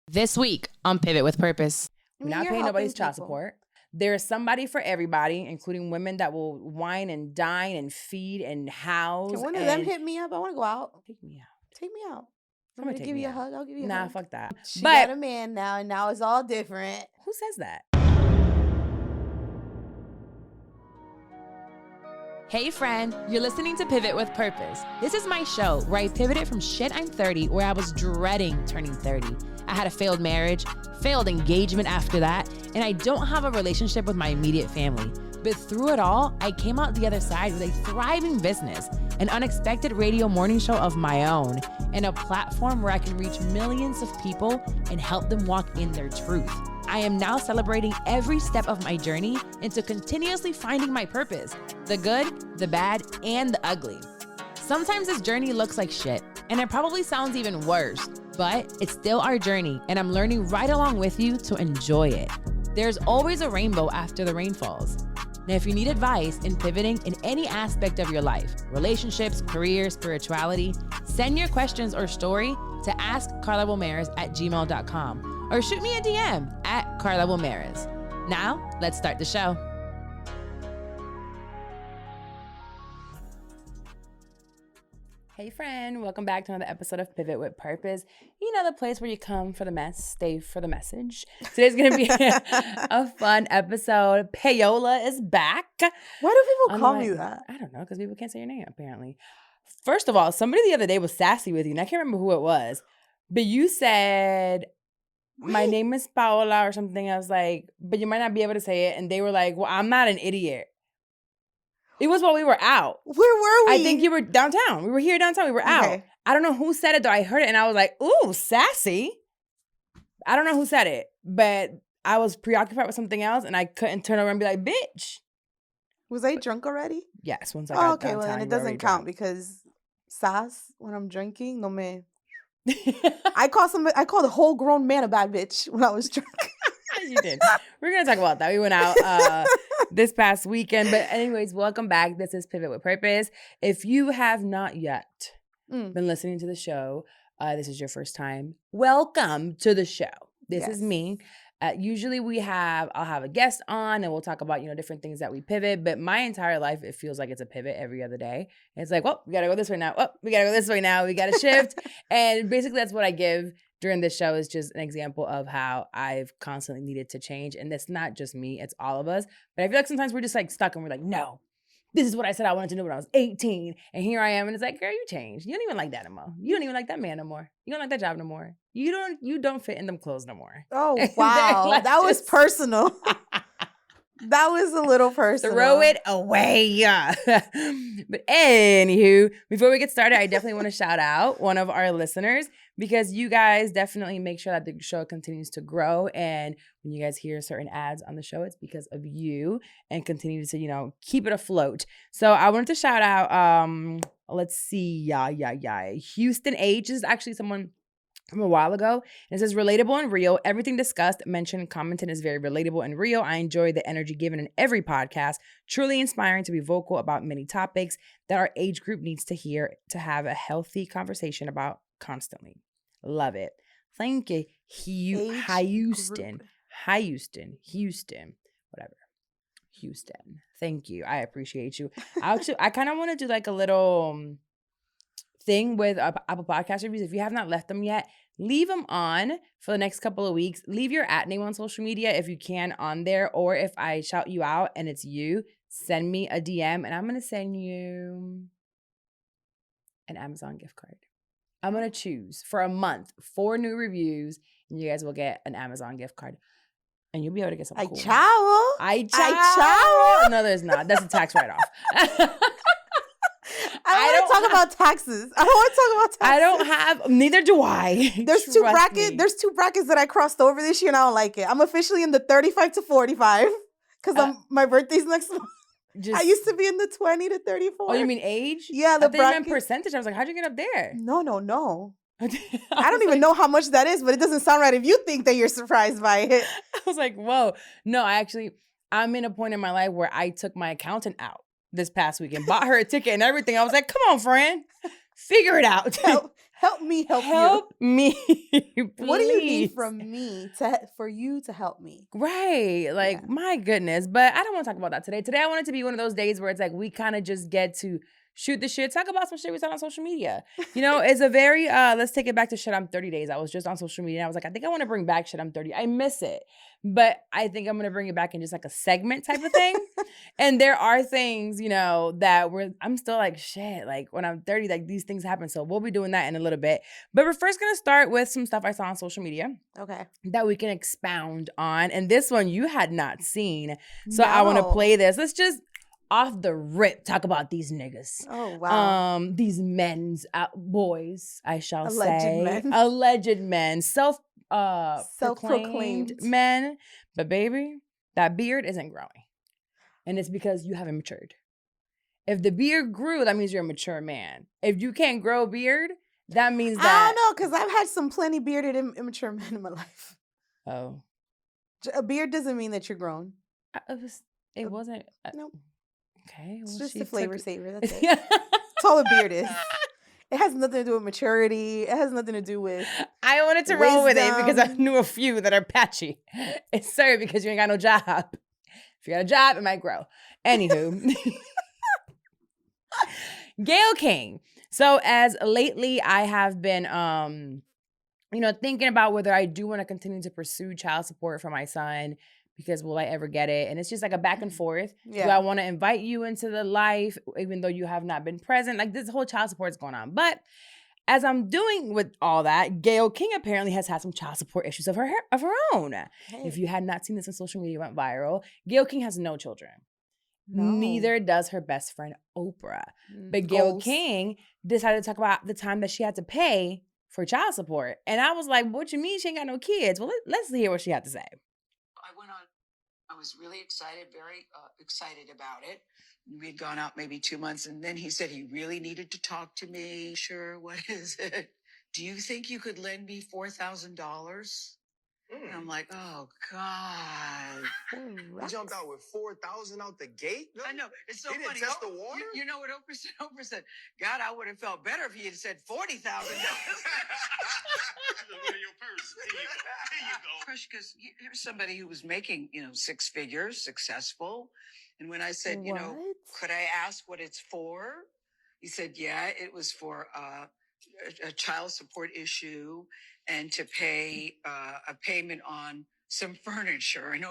This week on Pivot with Purpose. We're not paying nobody's child support. There's somebody for everybody, including women that will wine and dine and feed and house. Can one of them hit me up? I want to go out. Take me out. Take me out. I'm Somebody going to give you a hug. I'll give you a hug. Nah, fuck that. She got a man now, and now it's all different. Who says that? Hey friend, you're listening to Pivot with Purpose. This is my show where I pivoted from shit I'm 30, where I was dreading turning 30. I had a failed marriage, failed engagement after that, and I don't have a relationship with my immediate family. But through it all, I came out the other side with a thriving business, an unexpected radio morning show of my own, and a platform where I can reach millions of people and help them walk in their truth. I am now celebrating every step of my journey into continuously finding my purpose, the good, the bad, and the ugly. Sometimes this journey looks like shit, and it probably sounds even worse, but it's still our journey, and I'm learning right along with you to enjoy it. There's always a rainbow after the rain falls. Now, if you need advice in pivoting in any aspect of your life, relationships, career, spirituality, send your questions or story to askcarlawomares@gmail.com or shoot me a DM at Carla Womares. Now, let's start the show. Hey friend, welcome back to another episode of Pivot with Purpose. You know, the place where you come for the mess, stay for the message. Today's going to be a fun episode. Paola is back. Why do people call me that? I don't know, because people can't say your name, apparently. First of all, somebody the other day was sassy with you, and I can't remember who it was, but you said, my name is Paola or something. I was like, but you might not be able to say it. And they were like, well, I'm not an idiot. It was while we were out. Where were we? I think you were downtown. We were here downtown. We were out. I don't know who said it, though. I heard it, and I was like, ooh, sassy. I don't know who said it, but I was preoccupied with something else, and I couldn't turn over and be like, bitch. Was I drunk already? Yes, once I got downtown. Well, then it doesn't count because sass, when I'm drinking, no man. I called a whole grown man a bad bitch when I was drunk. You did. We're going to talk about that. We went out this past weekend. But anyways, welcome back. This is Pivot with Purpose. If you have not yet been listening to the show, this is your first time, welcome to the show. This is me. Usually I'll have a guest on and we'll talk about, different things that we pivot. But my entire life, it feels like it's a pivot every other day. It's like, well, we got to go this way now. Oh, we got to go this way now. We got to shift. And basically that's what I give during this show, is just an example of how I've constantly needed to change. And that's not just me, it's all of us. But I feel like sometimes we're just like stuck and we're like, no, this is what I said I wanted to do when I was 18. And here I am. And it's like, girl, you changed. You don't even like that no more. You don't even like that man no more. You don't like that job no more. You don't fit in them clothes no more. Oh, wow. Like, that was personal. That was a little personal. Throw it away. But anywho, before we get started, I definitely want to shout out one of our listeners, because you guys definitely make sure that the show continues to grow. And when you guys hear certain ads on the show, it's because of you, and continue to, keep it afloat. So I wanted to shout out, let's see. Houston H. This is actually someone from a while ago. And it says, relatable and real. Everything discussed, mentioned, commented is very relatable and real. I enjoy the energy given in every podcast. Truly inspiring to be vocal about many topics that our age group needs to hear, to have a healthy conversation about constantly. Love it. Thank you. Houston. Whatever. Houston. Thank you. I appreciate you. I kind of want to do like a little thing with Apple Podcast reviews. If you have not left them yet, leave them on for the next couple of weeks. Leave your @name on social media if you can on there, or if I shout you out and it's you, send me a DM and I'm going to send you an Amazon gift card. I'm going to choose for a month 4 new reviews, and you guys will get an Amazon gift card. And you'll be able to get something cool. I ciao. No, there's not. That's a tax write-off. I don't want to talk about taxes. I don't have, neither do I. There's two brackets that I crossed over this year and I don't like it. I'm officially in the 35 to 45 because my birthday's next month. I used to be in the 20 to 34. Oh, you mean age? Yeah, the bracket. I meant percentage. I was like, how'd you get up there? No. I don't even know how much that is, but it doesn't sound right if you think that you're surprised by it. I was like, whoa. No, I'm in a point in my life where I took my accountant out this past weekend, bought her a ticket and everything. I was like, come on, friend. Figure it out. Help me help you. Help me, please. What do you need from me for you to help me? Right. Like, my goodness. But I don't want to talk about that today. Today, I want it to be one of those days where it's like we kind of just get to shoot the shit, talk about some shit we saw on social media. You know, it's a very, let's take it back to shit I'm 30 days. I was just on social media and I was like, I think I want to bring back shit I'm 30. I miss it. But I think I'm going to bring it back in just like a segment type of thing. And there are things, you know, that I'm still like, shit, like when I'm 30, like these things happen. So we'll be doing that in a little bit. But we're first going to start with some stuff I saw on social media. Okay. That we can expound on. And this one you had not seen. So I want to play this. Let's just off the rip talk about these niggas. Oh, wow. These men's boys, I shall say. Alleged men. Self-proclaimed men. But baby, that beard isn't growing. And it's because you haven't matured. If the beard grew, that means you're a mature man. If you can't grow a beard, that means that... I don't know, because I've had some plenty bearded immature men in my life. Oh. A beard doesn't mean that you're grown. It wasn't... Nope. Okay. It's just a flavor saver. That's it. That's all a beard is. It has nothing to do with maturity. It has nothing to do with I wanted to roll with it because I knew a few that are patchy. It's sorry because you ain't got no job. If you got a job, it might grow. Anywho. Gayle King. So as lately I have been, thinking about whether I do want to continue to pursue child support for my son because will I ever get it? And it's just like a back and forth. Yeah. Do I want to invite you into the life even though you have not been present? Like this whole child support is going on. But as I'm doing with all that, Gayle King apparently has had some child support issues of her own. Hey. If you had not seen this on social media, it went viral. Gayle King has no children. No. Neither does her best friend Oprah. But Gayle King decided to talk about the time that she had to pay for child support. And I was like, what you mean she ain't got no kids? Well, let's hear what she had to say. I was really excited, very excited about it. We had gone out maybe 2 months, and then he said he really needed to talk to me. Sure, what is it? Do you think you could lend me $4,000? And I'm like, oh, God. You jumped out with 4,000 out the gate? No? I know. It's so funny. He didn't test the water? You know what Oprah said? Oprah said, God, I would have felt better if he had said $40,000. Look at your purse. There you go. Because here's somebody who was making, 6 figures, successful. And when I said, could I ask what it's for? He said, yeah, it was for a child support issue and to pay a payment on some furniture. And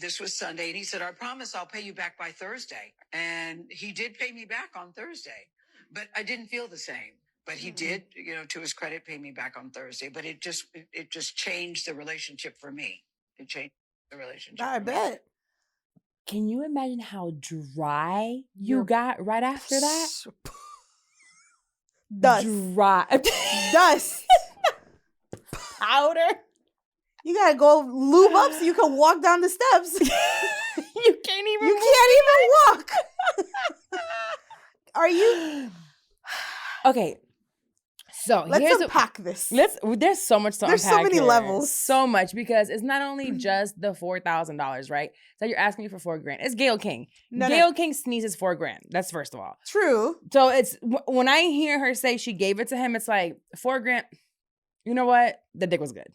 this was Sunday. And he said, I promise I'll pay you back by Thursday. And he did pay me back on Thursday. But I didn't feel the same. But he did, to his credit, pay me back on Thursday. But it just changed the relationship for me. It changed the relationship. I bet. Can you imagine how dry you got right after that? Dust. Dry. Dust. Powder. You gotta go lube up so you can walk down the steps. You can't even walk. Are you? Okay. So let's unpack this. There's so much to unpack. There's so many levels. So much because it's not only just the $4,000, right? So you're asking me for $4,000. It's Gayle King. Gayle King sneezes $4,000. That's first of all. True. So it's when I hear her say she gave it to him, it's like $4,000. You know what? The dick was good.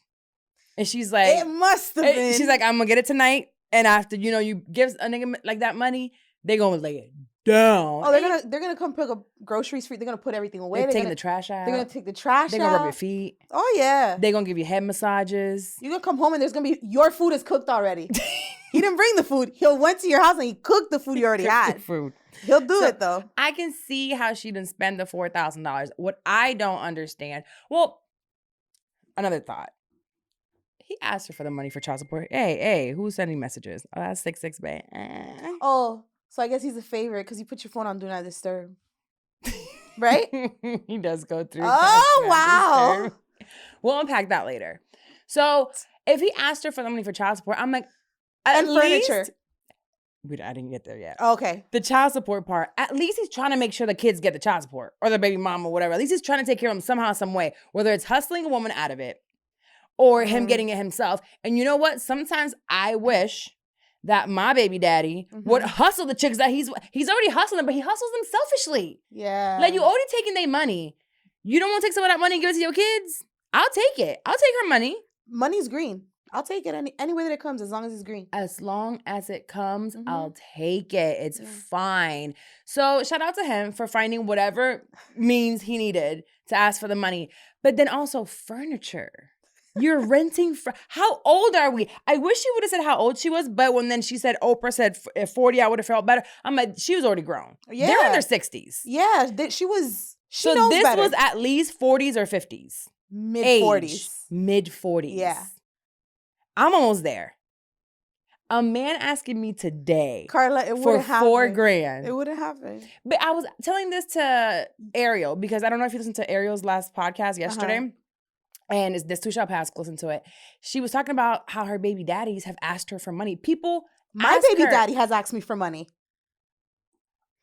And she's like, it must have been. She's like, I'm gonna get it tonight. And after you give a nigga like that money, they gonna lay it down. Oh, they're gonna come pick up groceries for you. They're gonna put everything away. They're taking the trash out. They're gonna take the trash out. They're gonna rub your feet. Oh yeah. They're gonna give you head massages. You're gonna come home and there's gonna be your food is cooked already. He didn't bring the food. He went to your house and he cooked the food you already had. Food. He'll do it though. I can see how she didn't spend the $4,000. What I don't understand. Well, another thought. He asked her for the money for child support. Hey, who's sending messages? Oh, that's 66, babe. Oh, so I guess he's a favorite because you put your phone on Do Not Disturb. Right? He does go through. Oh, wow. We'll unpack that later. So if he asked her for the money for child support, I'm like, and furniture. I didn't get there yet. Okay. The child support part, at least he's trying to make sure the kids get the child support or the baby mom or whatever. At least he's trying to take care of them somehow, some way, whether it's hustling a woman out of it or him getting it himself. And you know what? Sometimes I wish that my baby daddy would hustle the chicks that he's already hustling them, but he hustles them selfishly. Yeah. Like, you already taking their money. You don't want to take some of that money and give it to your kids? I'll take it. I'll take her money. Money's green. I'll take it any way that it comes, as long as it's green. As long as it comes, I'll take it. It's fine. So shout out to him for finding whatever means he needed to ask for the money. But then also furniture. You're renting. How old are we? I wish she would have said how old she was, but when then she said Oprah said 40, I would have felt better. I'm like, she was already grown. Yeah. They're in their 60s. Yeah, she was. She so this better. was at least 40s or 50s. Mid-40s. Mid-40s. Yeah. I'm almost there. A man asking me today, Carla, it for wouldn't happen. $4,000. It wouldn't happen. But I was telling this to Ariel, because I don't know if you listened to Ariel's last podcast yesterday. And it's This Too Shall Pass, listen to it. She was talking about how her baby daddies have asked her for money. My baby daddy has asked me for money.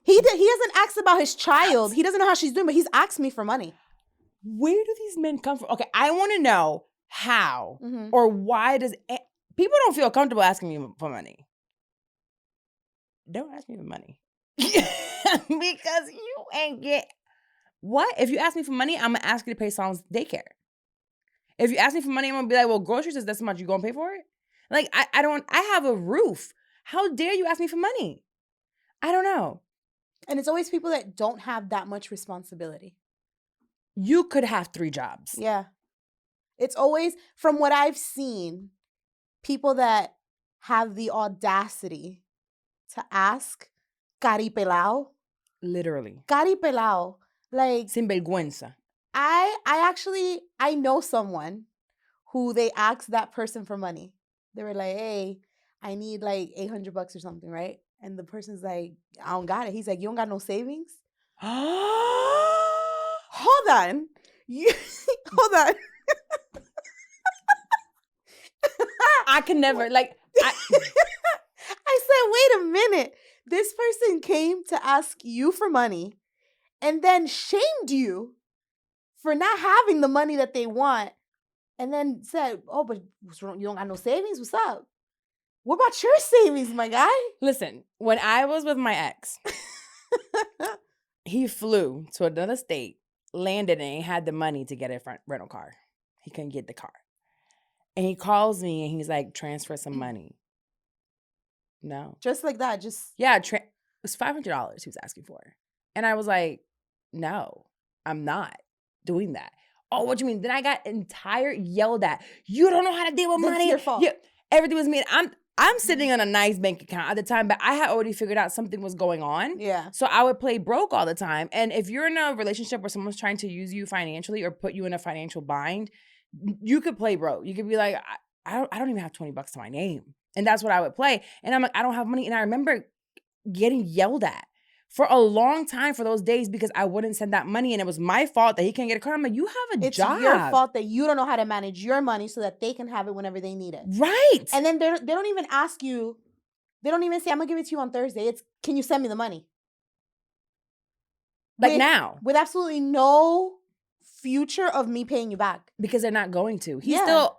He hasn't asked about his child. He doesn't know how she's doing, but he's asked me for money. Where do these men come from? Okay, I want to know how or why people don't feel comfortable asking me for money. Don't ask me for money. Because you ain't what? If you ask me for money, I'm going to ask you to pay Psalm's daycare. If you ask me for money, I'm going to be like, well, groceries is this much. You going to pay for it? Like, I have a roof. How dare you ask me for money? I don't know. And it's always people that don't have that much responsibility. You could have 3 jobs. Yeah. It's always, from what I've seen, people that have the audacity to ask, caripelao. Literally. Caripelao. Like, Sinvergüenza. I know someone who they asked that person for money. They were like, hey, I need like $800 or something, right? And the person's like, I don't got it. He's like, you don't got no savings? Hold on. Hold on. I can never, like, I said, wait a minute. This person came to ask you for money and then shamed you for not having the money that they want, and then said, oh, but you don't got no savings? What's up? What about your savings, my guy? Listen, when I was with my ex, he flew to another state, landed, and he had the money to get a rental car. He couldn't get the car. And he calls me and he's like, transfer some money. No. Just like that, Yeah, it was $500 he was asking for. And I was like, no, I'm not doing that. Oh, what you mean? Then I got yelled at. You don't know how to deal with money. That's your fault. Yeah, everything was me. I'm sitting on a nice bank account at the time, but I had already figured out something was going on. Yeah. So I would play broke all the time. And if you're in a relationship where someone's trying to use you financially or put you in a financial bind, you could play broke. You could be like, I don't even have $20 to my name. And that's what I would play. And I'm like, I don't have money. And I remember getting yelled at for a long time for those days because I wouldn't send that money. And it was my fault that he can't get a car. I'm like, you have a job. It's your fault that you don't know how to manage your money so that they can have it whenever they need it. Right. And then they don't even ask you. They don't even say, I'm going to give it to you on Thursday. It's, can you send me the money? Like now. With absolutely no future of me paying you back. Because they're not going to. He still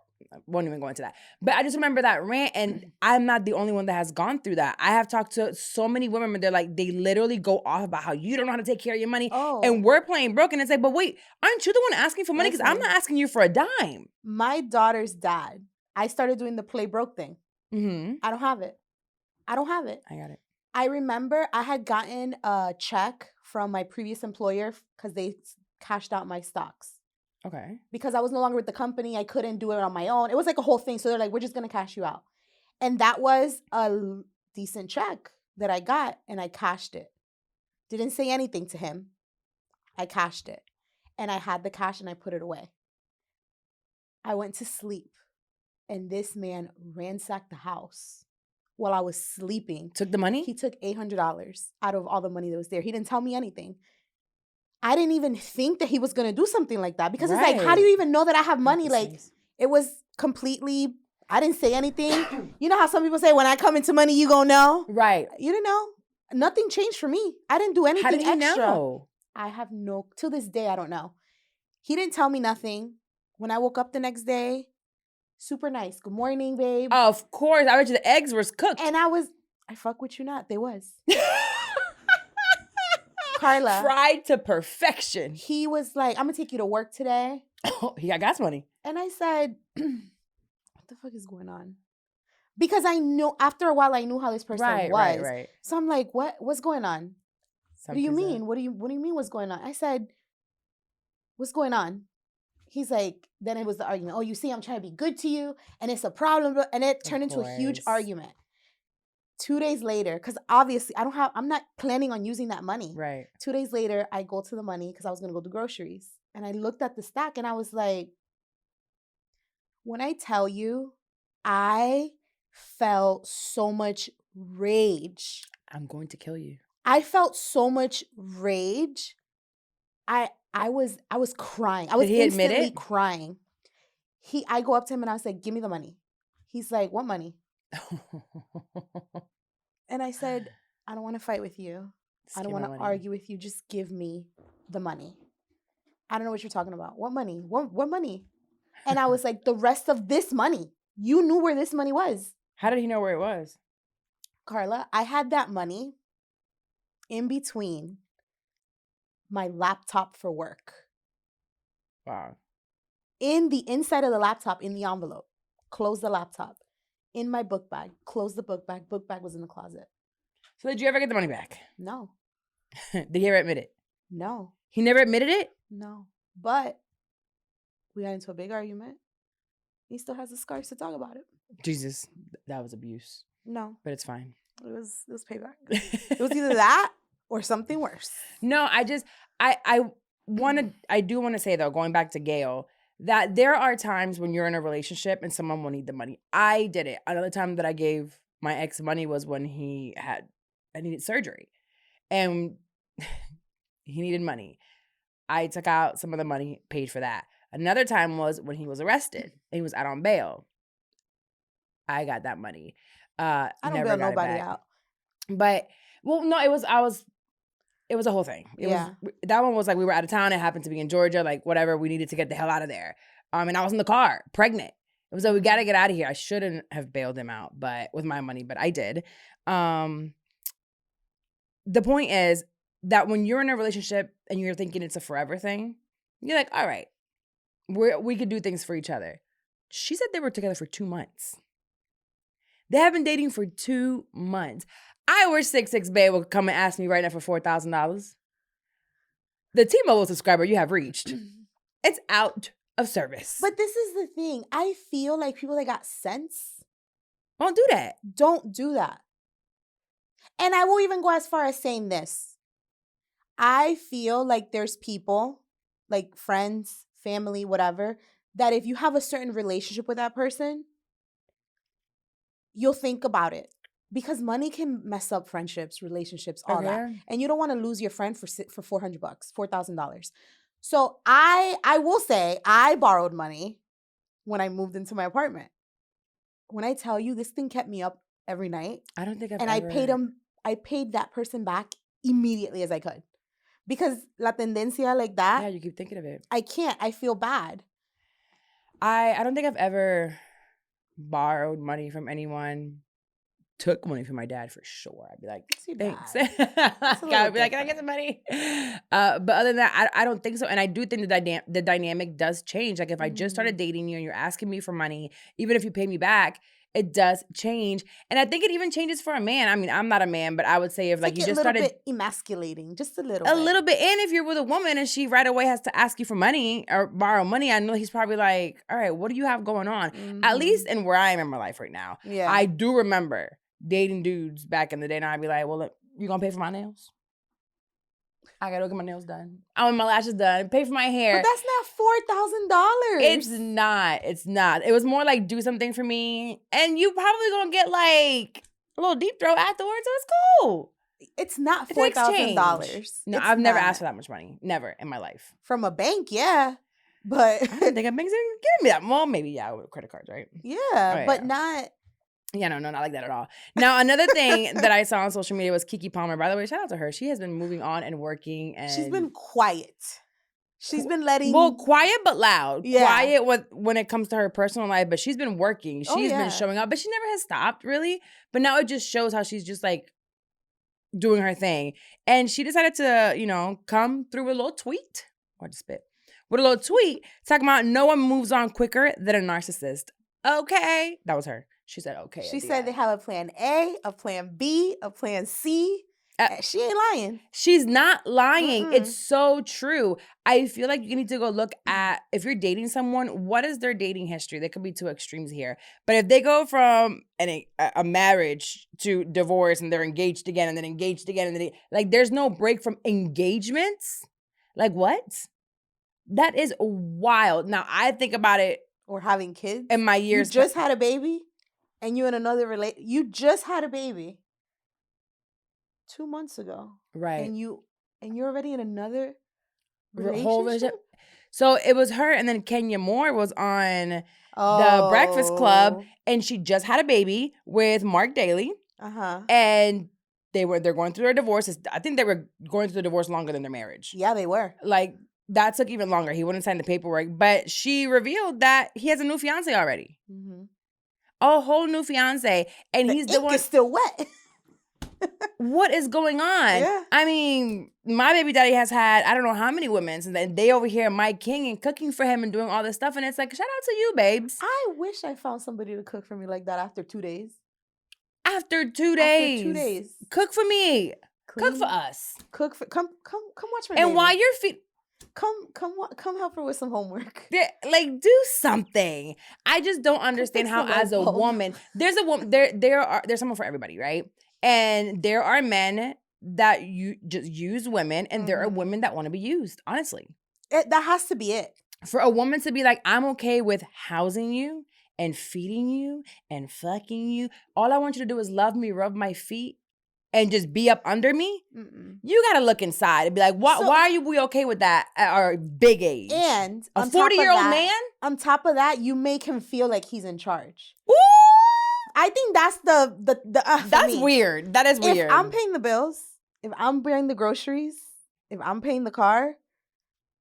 won't even go into that. But I just remember that rant, and I'm not the only one that has gone through that. I have talked to so many women, and they're like, they literally go off about how you don't know how to take care of your money. Oh. And we're playing broke. And it's like, but wait, aren't you the one asking for money? Because I'm not asking you for a dime. My daughter's dad, I started doing the play broke thing. Mm-hmm. I don't have it. I got it. I remember I had gotten a check from my previous employer because they cashed out my stocks. Okay. Because I was no longer with the company, I couldn't do it on my own. It was like a whole thing. So they're like, we're just going to cash you out. And that was a decent check that I got, and I cashed it. Didn't say anything to him. I cashed it. And I had the cash and I put it away. I went to sleep, and this man ransacked the house while I was sleeping. Took the money? He took $800 out of all the money that was there. He didn't tell me anything. I didn't even think that he was going to do something like that because it's like, how do you even know that I have money? Like, it was completely, I didn't say anything. You know how some people say, when I come into money, you gonna know? Right. You didn't know? Nothing changed for me. I didn't do anything extra. How did he know? I have till this day, I don't know. He didn't tell me nothing. When I woke up the next day, Super nice. Good morning, babe. Of course. I bet you the eggs were cooked. And I fuck with you not. They was. Carla. Fried to perfection. He was like, I'm going to take you to work today. He got gas money. And I said, what the fuck is going on? Because I knew, after a while, I knew how this person was. Right. So I'm like, what's going on? What do you mean? What do you mean what's going on? I said, what's going on? He's like, then it was the argument. Oh, you see, I'm trying to be good to you, and it's a problem. And it turned into a huge argument. 2 days later, because obviously I'm not planning on using that money. Right. 2 days later, I go to the money because I was going to go do groceries. And I looked at the stack and I was like, when I tell you, I felt so much rage. I'm going to kill you. I felt so much rage. I was crying. I was instantly crying. I go up to him and I was like, give me the money. He's like, what money? And I said, I don't want to fight with you. I don't want to argue with you. Just give me the money. I don't know what you're talking about. What money? What money? And I was like, the rest of this money. You knew where this money was. How did he know where it was? Carla, I had that money in between my laptop for work. Wow. In the inside of the laptop, in the envelope. Close the laptop. In my book bag. Close the book bag. Book bag was in the closet. So did you ever get the money back? No. Did he ever admit it? No. He never admitted it? No. But we got into a big argument. He still has the scars to talk about it. Jesus, that was abuse. No. But it's fine. It was payback. It was either that or something worse. No, I do want to say though, going back to Gail, that there are times when you're in a relationship and someone will need the money. I did it. Another time that I gave my ex money was when I needed surgery. And he needed money. I took out some of the money, paid for that. Another time was when he was arrested and he was out on bail. I got that money. I don't bail nobody out. But no, it was a whole thing. That one was like we were out of town. It happened to be in Georgia, like whatever. We needed to get the hell out of there. And I was in the car, pregnant. It was like, we got to get out of here. I shouldn't have bailed him out, but with my money, but I did. The point is that when you're in a relationship and you're thinking it's a forever thing, you're like, all right, we could do things for each other. She said they were together for 2 months. They have been dating for 2 months. I wish 66 Babe would come and ask me right now for $4,000. The T-Mobile subscriber you have reached, it's out of service. But this is the thing. I feel like people that got sense don't do that. Don't do that. And I will even go as far as saying this. I feel like there's people, like friends, family, whatever, that if you have a certain relationship with that person, you'll think about it. Because money can mess up friendships, relationships, all that. And you don't want to lose your friend for $400, $4,000. So I will say I borrowed money when I moved into my apartment. When I tell you, this thing kept me up every night. I don't think I paid that person back immediately as I could. Because la tendencia like that. Yeah, you keep thinking of it. I can't. I feel bad. I don't think I've ever borrowed money from anyone. Took money from my dad for sure. I'd be like, thanks. I'd be like, can I get some money? But other than that, I don't think so. And I do think the dynamic does change. Like if I just started dating you and you're asking me for money, even if you pay me back, it does change. And I think it even changes for a man. I mean, I'm not a man, but I would say if like you just started a little bit emasculating, just a little bit. And if you're with a woman and she right away has to ask you for money or borrow money, I know he's probably like, all right, what do you have going on? At least in where I am in my life right now. Yeah. I do remember dating dudes back in the day, and I'd be like, well, look, you gonna pay for my nails? I gotta go get my nails done. I want my lashes done. Pay for my hair. But that's not $4,000. It's not. It was more like do something for me, and you probably gonna get like a little deep throat afterwards, so it's cool. It's not $4,000. No, I've never asked for that much money. Never in my life. From a bank, yeah. But I don't think a bank's giving me that. Well, maybe, yeah, with credit cards, right? Yeah, but not... Yeah, no, not like that at all. Now, another thing that I saw on social media was Keke Palmer. By the way, shout out to her. She has been moving on and working. And she's been quiet. She's been letting... Well, quiet but loud. Yeah. Quiet when it comes to her personal life, but she's been working. She's been yeah. showing up, but she never has stopped, really. But now it just shows how she's just, like, doing her thing. And she decided to, you know, come through with a little tweet. Or just spit. With a little tweet talking about no one moves on quicker than a narcissist. Okay. That was her. She said okay. She said they have a plan A, a plan B, a plan C. She ain't lying. She's not lying. It's so true. I feel like you need to go look at, if you're dating someone, what is their dating history? There could be two extremes here. But if they go from a marriage to divorce and they're engaged again and then engaged again, and then like there's no break from engagements. Like what? That is wild. Now I think about it. Or having kids. In my years. You just had a baby and you in another you just had a baby 2 months ago. Right. And you're already in another relationship? So it was her, and then Kenya Moore was on the Breakfast Club, and she just had a baby with Mark Daly. And they're going through their divorce. I think they were going through the divorce longer than their marriage. Yeah, they were. Like, that took even longer. He wouldn't sign the paperwork. But she revealed that he has a new fiance already. A whole new fiance. And he's the one. It's still wet. What is going on? Yeah. I mean, my baby daddy has had, I don't know how many women, and then they over here, Mike King, and cooking for him and doing all this stuff. And it's like, shout out to you, babes. I wish I found somebody to cook for me like that after 2 days. After 2 days. After 2 days. Cook for me. Clean. Cook for us. Come watch my And baby. while you're Come help her with some homework. Like, do something. I just don't understand how, as a woman, there's someone for everybody, right? And there are men that you just use women, and there are women that want to be used. Honestly, that has to be it. For a woman to be like, I'm okay with housing you and feeding you and fucking you. All I want you to do is love me, rub my feet, and just be up under me. You gotta look inside and be like, why are we okay with that at our big age? And a 40-year-old man. On top of that, you make him feel like he's in charge. Ooh! I think that's that's weird. That is weird. If I'm paying the bills, if I'm buying the groceries, if I'm paying the car,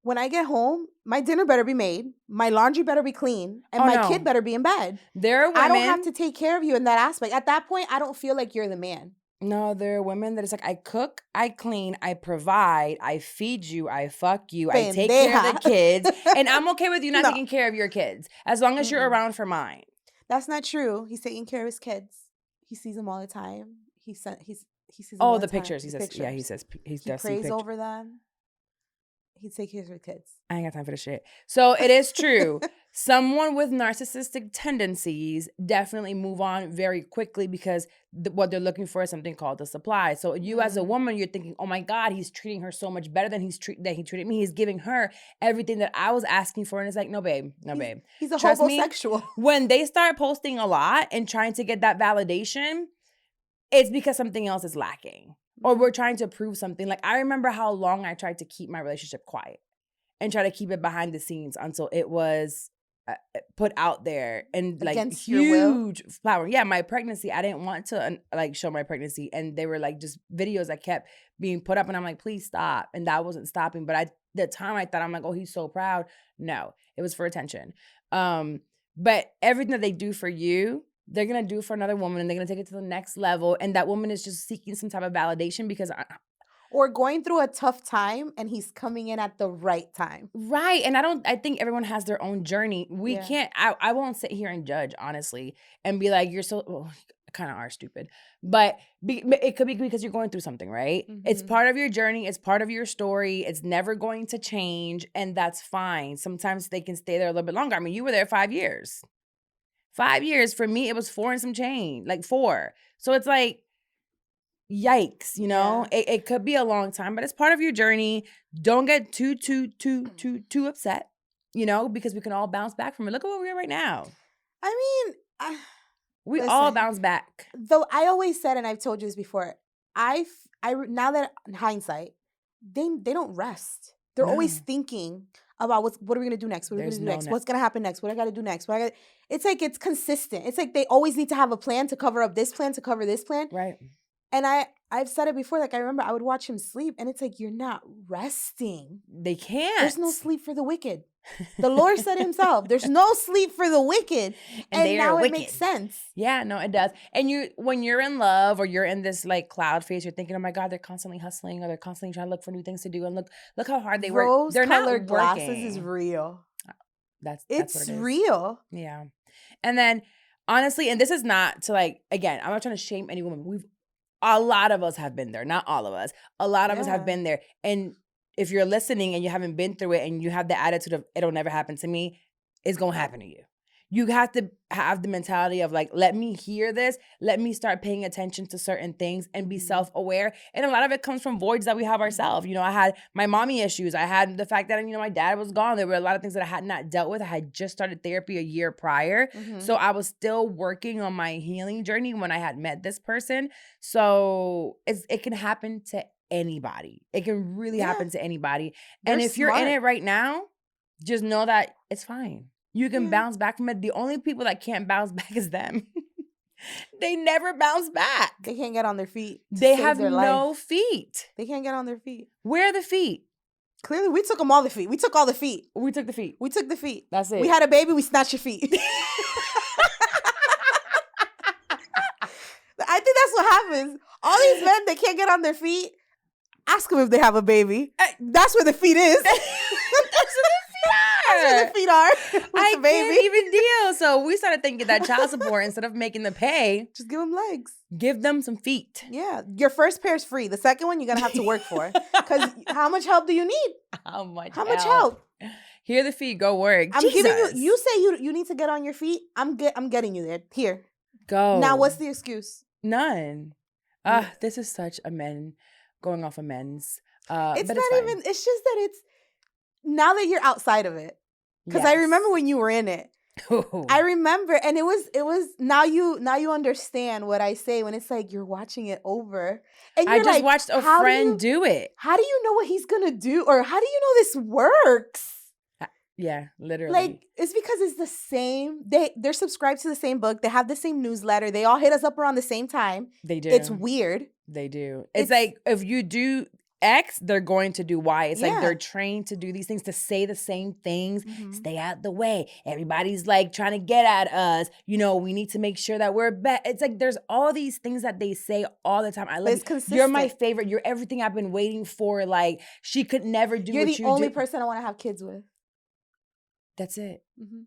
when I get home, my dinner better be made, my laundry better be clean, and my kid better be in bed. There are women, I don't have to take care of you in that aspect. At that point, I don't feel like you're the man. No, there are women that it's like, I cook, I clean, I provide, I feed you, I fuck you, I take care of the kids, and I'm okay with you not taking care of your kids as long as you're around for mine. That's not true. He's taking care of his kids. He sees them all the time. He sees them all all the time. pictures. He says he prays over them. He takes care of his kids. I ain't got time for this shit. So it is true. Someone with narcissistic tendencies definitely move on very quickly because what they're looking for is something called the supply. So you as a woman, you're thinking, oh my God, he's treating her so much better than he treated me. He's giving her everything that I was asking for. And it's like, no, babe. He's a Trust homosexual. Me, when they start posting a lot and trying to get that validation, it's because something else is lacking. Or we're trying to prove something. Like, I remember how long I tried to keep my relationship quiet and try to keep it behind the scenes until it was put out there and like against huge flower. Yeah, my pregnancy, I didn't want to like show my pregnancy, and they were like just videos that kept being put up, and I'm like, please stop. And that wasn't stopping. But the time I thought, I'm like, oh, he's so proud. No, it was for attention. But everything that they do for you, they're going to do for another woman, and they're going to take it to the next level. And that woman is just seeking some type of validation because or going through a tough time, and he's coming in at the right time. Right. And I think everyone has their own journey. We can't, I won't sit here and judge, honestly, and be like, you're so, kind of are stupid. But it could be because you're going through something, right? It's part of your journey. It's part of your story. It's never going to change. And that's fine. Sometimes they can stay there a little bit longer. I mean, you were there 5 years. 5 years. For me, it was 4 and some change, like 4. So it's like, yikes, you know? Yeah. It could be a long time, but it's part of your journey. Don't get too upset, you know, because we can all bounce back from it. Look at where we are right now. I mean, we all bounce back. Though I always said, and I've told you this before, I now that in hindsight, they don't rest. They're always thinking about what are we gonna do next? What are we gonna do next? What's gonna happen next? What I gotta do next? It's like it's consistent. It's like they always need to have a plan to cover up this plan, to cover this plan. Right. And I've said it before. Like, I remember I would watch him sleep, and it's like, you're not resting. They can't. There's no sleep for the wicked. The Lord said himself, there's no sleep for the wicked. And now it makes sense. Yeah, no, it does. And when you're in love or you're in this like cloud phase, you're thinking, oh my God, they're constantly hustling or they're constantly trying to look for new things to do. And look how hard they work. They're not working. Glasses is real. That's what it is. Real. Yeah. And then honestly, and this is not to like, again, I'm not trying to shame any woman. A lot of us have been there. Not all of us. A lot of us have been there. And if you're listening and you haven't been through it and you have the attitude of it'll never happen to me, it's going to happen to you. You have to have the mentality of like, let me hear this. Let me start paying attention to certain things and be self-aware. And a lot of it comes from voids that we have ourselves. You know, I had my mommy issues. I had the fact that, you know, my dad was gone. There were a lot of things that I had not dealt with. I had just started therapy a year prior. So I was still working on my healing journey when I had met this person. So it can happen to anybody. It can really happen to anybody. And if you're in it right now, just know that it's fine. You can bounce back from it. The only people that can't bounce back is them. They never bounce back. They can't get on their feet. They have no feet. They can't get on their feet. Where are the feet? Clearly, we took them all the feet. We took all the feet. We took the feet. We took the feet. That's it. We had a baby. We snatched your feet. I think that's what happens. All these men, they can't get on their feet. Ask them if they have a baby. That's where the feet is. That's where the feet are. I can't even deal. So we started thinking that child support, instead of making them pay, just give them legs. Give them some feet. Yeah. Your first pair is free. The second one, you're going to have to work for. Because how much help do you need? How much help? Here are the feet. Go work. I'm giving you. You say you need to get on your feet. I'm getting you there. Here. Go. Now, what's the excuse? None. This is such a men going off of men's. It's not even. It's just that it's now that you're outside of it. Because I remember when you were in it. Ooh. I remember, and it was now you understand what I say when it's like you're watching it over. And you're I just watched a friend do it. How do you know what he's gonna do, or how do you know this works? Yeah, literally. Like, it's because it's the same. They're subscribed to the same book. They have the same newsletter. They all hit us up around the same time. They do. It's weird. They do. It's like if you do X, they're going to do Y. It's like they're trained to do these things, to say the same things. Stay out the way. Everybody's like trying to get at us. You know, we need to make sure that we're better. It's like there's all these things that they say all the time. I love it. You're my favorite. You're everything I've been waiting for. Like, she could never do what you do. You're the only person I want to have kids with. That's it.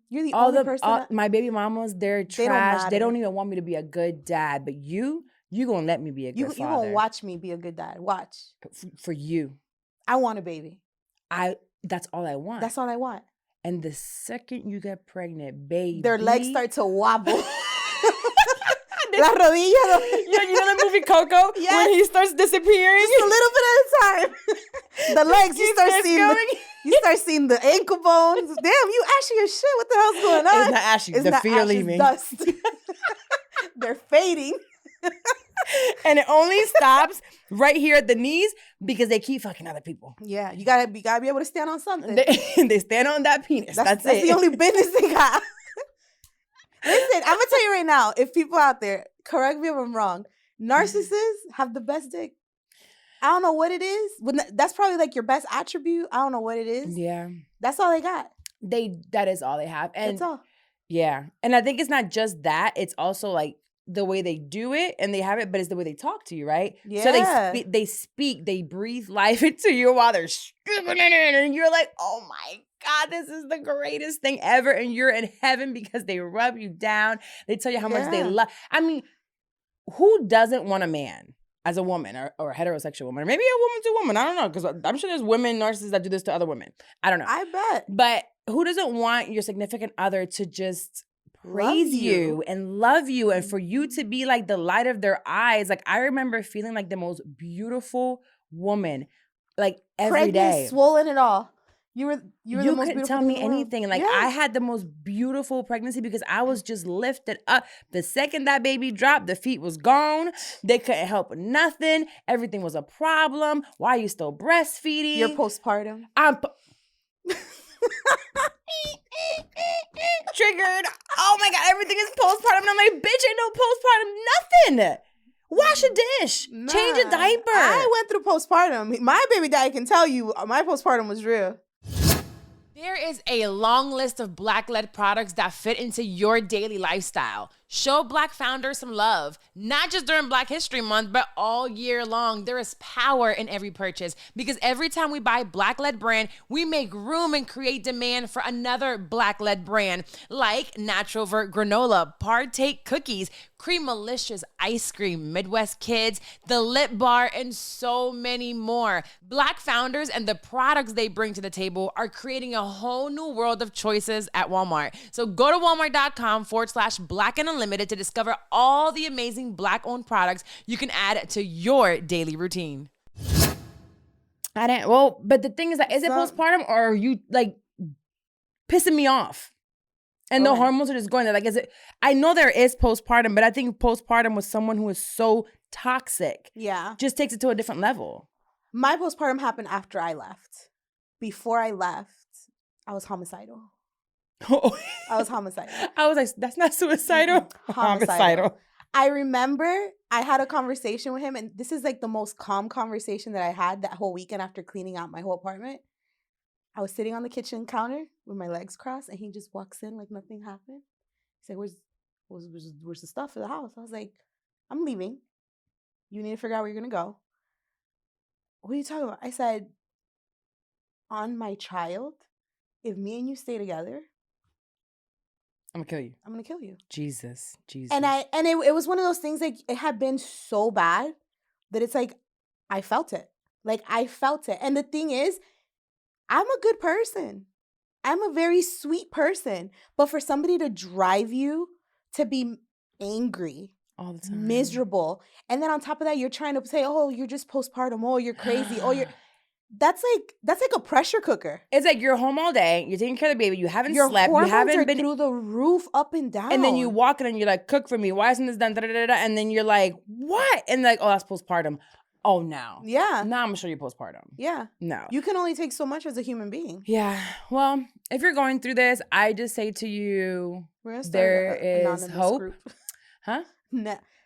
You're the only person. My baby mamas, they're trash. They don't even want me to be a good dad. But you gonna let me be a good father. You gonna watch me be a good dad. Watch. For you. I want a baby. That's all I want. That's all I want. And the second you get pregnant, baby, their legs start to wobble. La rodilla. You know the movie Coco? Yes. When he starts disappearing? Just a little bit at a time. The legs, you start seeing the ankle bones. Damn, you ashy as shit. What the hell's going on? It's not ashy. The feet are leaving. Dust. They're fading. And it only stops right here at the knees because they keep fucking other people. Yeah, you gotta be able to stand on something. They stand on that penis. That's it. That's the only business they got. Listen, I'm gonna tell you right now, if people out there, correct me if I'm wrong, narcissists have the best dick. I don't know what it is. That's probably like your best attribute. I don't know what it is. Yeah. That's all they got. That is all they have. And that's all. Yeah. And I think it's not just that. It's also like the way they do it and they have it, but it's the way they talk to you, right? Yeah. So they breathe life into you while they're stripping it in. And you're like, oh my God, this is the greatest thing ever. And you're in heaven because they rub you down. They tell you how much they love. I mean, who doesn't want a man as a woman or a heterosexual woman? Or maybe a woman to woman. I don't know. Because I'm sure there's women narcissists that do this to other women. I don't know. I bet. But who doesn't want your significant other to just praise you and love you and for you to be like the light of their eyes? Like, I remember feeling like the most beautiful woman, like every day. Swollen and all. You were the most beautiful. You couldn't tell me anything. Like, I had the most beautiful pregnancy because I was just lifted up. The second that baby dropped, the feet was gone. They couldn't help nothing. Everything was a problem. Why are you still breastfeeding? You're postpartum. I'm triggered. Oh my God, everything is postpartum. And I'm like, bitch, ain't no postpartum, nothing. Wash a dish. Change a diaper. I went through postpartum. My baby daddy can tell you my postpartum was real. There is a long list of Black-led products that fit into your daily lifestyle. Show Black founders some love, not just during Black History Month, but all year long. There is power in every purchase because every time we buy Black-led brand, we make room and create demand for another Black-led brand like Natural Vert Granola, Partake Cookies, Creamalicious Ice Cream, Midwest Kids, the Lip Bar, and so many more. Black founders and the products they bring to the table are creating a whole new world of choices at Walmart. So go to walmart.com/Black and Unlimited to discover all the amazing Black-owned products you can add to your daily routine. But the thing is that, is it postpartum or are you like pissing me off? And the hormones are just going there. Like, is it? I know there is postpartum, but I think postpartum with someone who is so toxic, just takes it to a different level. My postpartum happened after I left. Before I left, I was homicidal. I was homicidal. I was like, that's not suicidal. Homicidal. I remember I had a conversation with him, and this is like the most calm conversation that I had that whole weekend after cleaning out my whole apartment. I was sitting on the kitchen counter with my legs crossed, and he just walks in like nothing happened. He said, where's the stuff for the house? I was like, I'm leaving. You need to figure out where you're going to go. What are you talking about? I said, on my child, if me and you stay together, I'm going to kill you. I'm going to kill you. Jesus. And it was one of those things, like, it had been so bad that it's like, I felt it. Like, I felt it. And the thing is, I'm a good person. I'm a very sweet person. But for somebody to drive you to be angry, all the time, miserable, and then on top of that, you're trying to say, oh, you're just postpartum. Oh, you're crazy. Oh, that's like a pressure cooker. It's like you're home all day, you're taking care of the baby, you haven't Your slept, you haven't been through the roof, up and down. And then you walk in and you're like, cook for me. Why isn't this done? And then you're like, what? And like, oh, that's postpartum. Oh, now. Yeah. Now I'm going to show you postpartum. Yeah. No. You can only take so much as a human being. Yeah. Well, if you're going through this, I just say to you, there is hope. Group. Huh?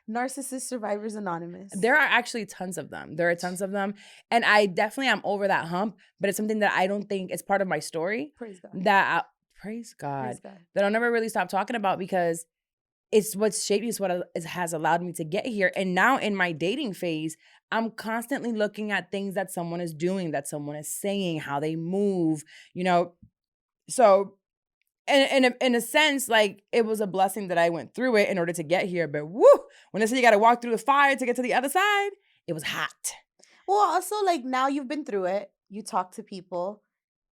Narcissist Survivors Anonymous. There are actually tons of them. And I definitely am over that hump, but it's something that I don't think is part of my story. Praise God. Praise God. That I'll never really stop talking about because it's what's shaped me, it's what has allowed me to get here. And now in my dating phase, I'm constantly looking at things that someone is doing, that someone is saying, how they move, you know. So in a sense, like, it was a blessing that I went through it in order to get here. But woo, when they say you got to walk through the fire to get to the other side, it was hot. Well, also, like, now you've been through it. You talk to people.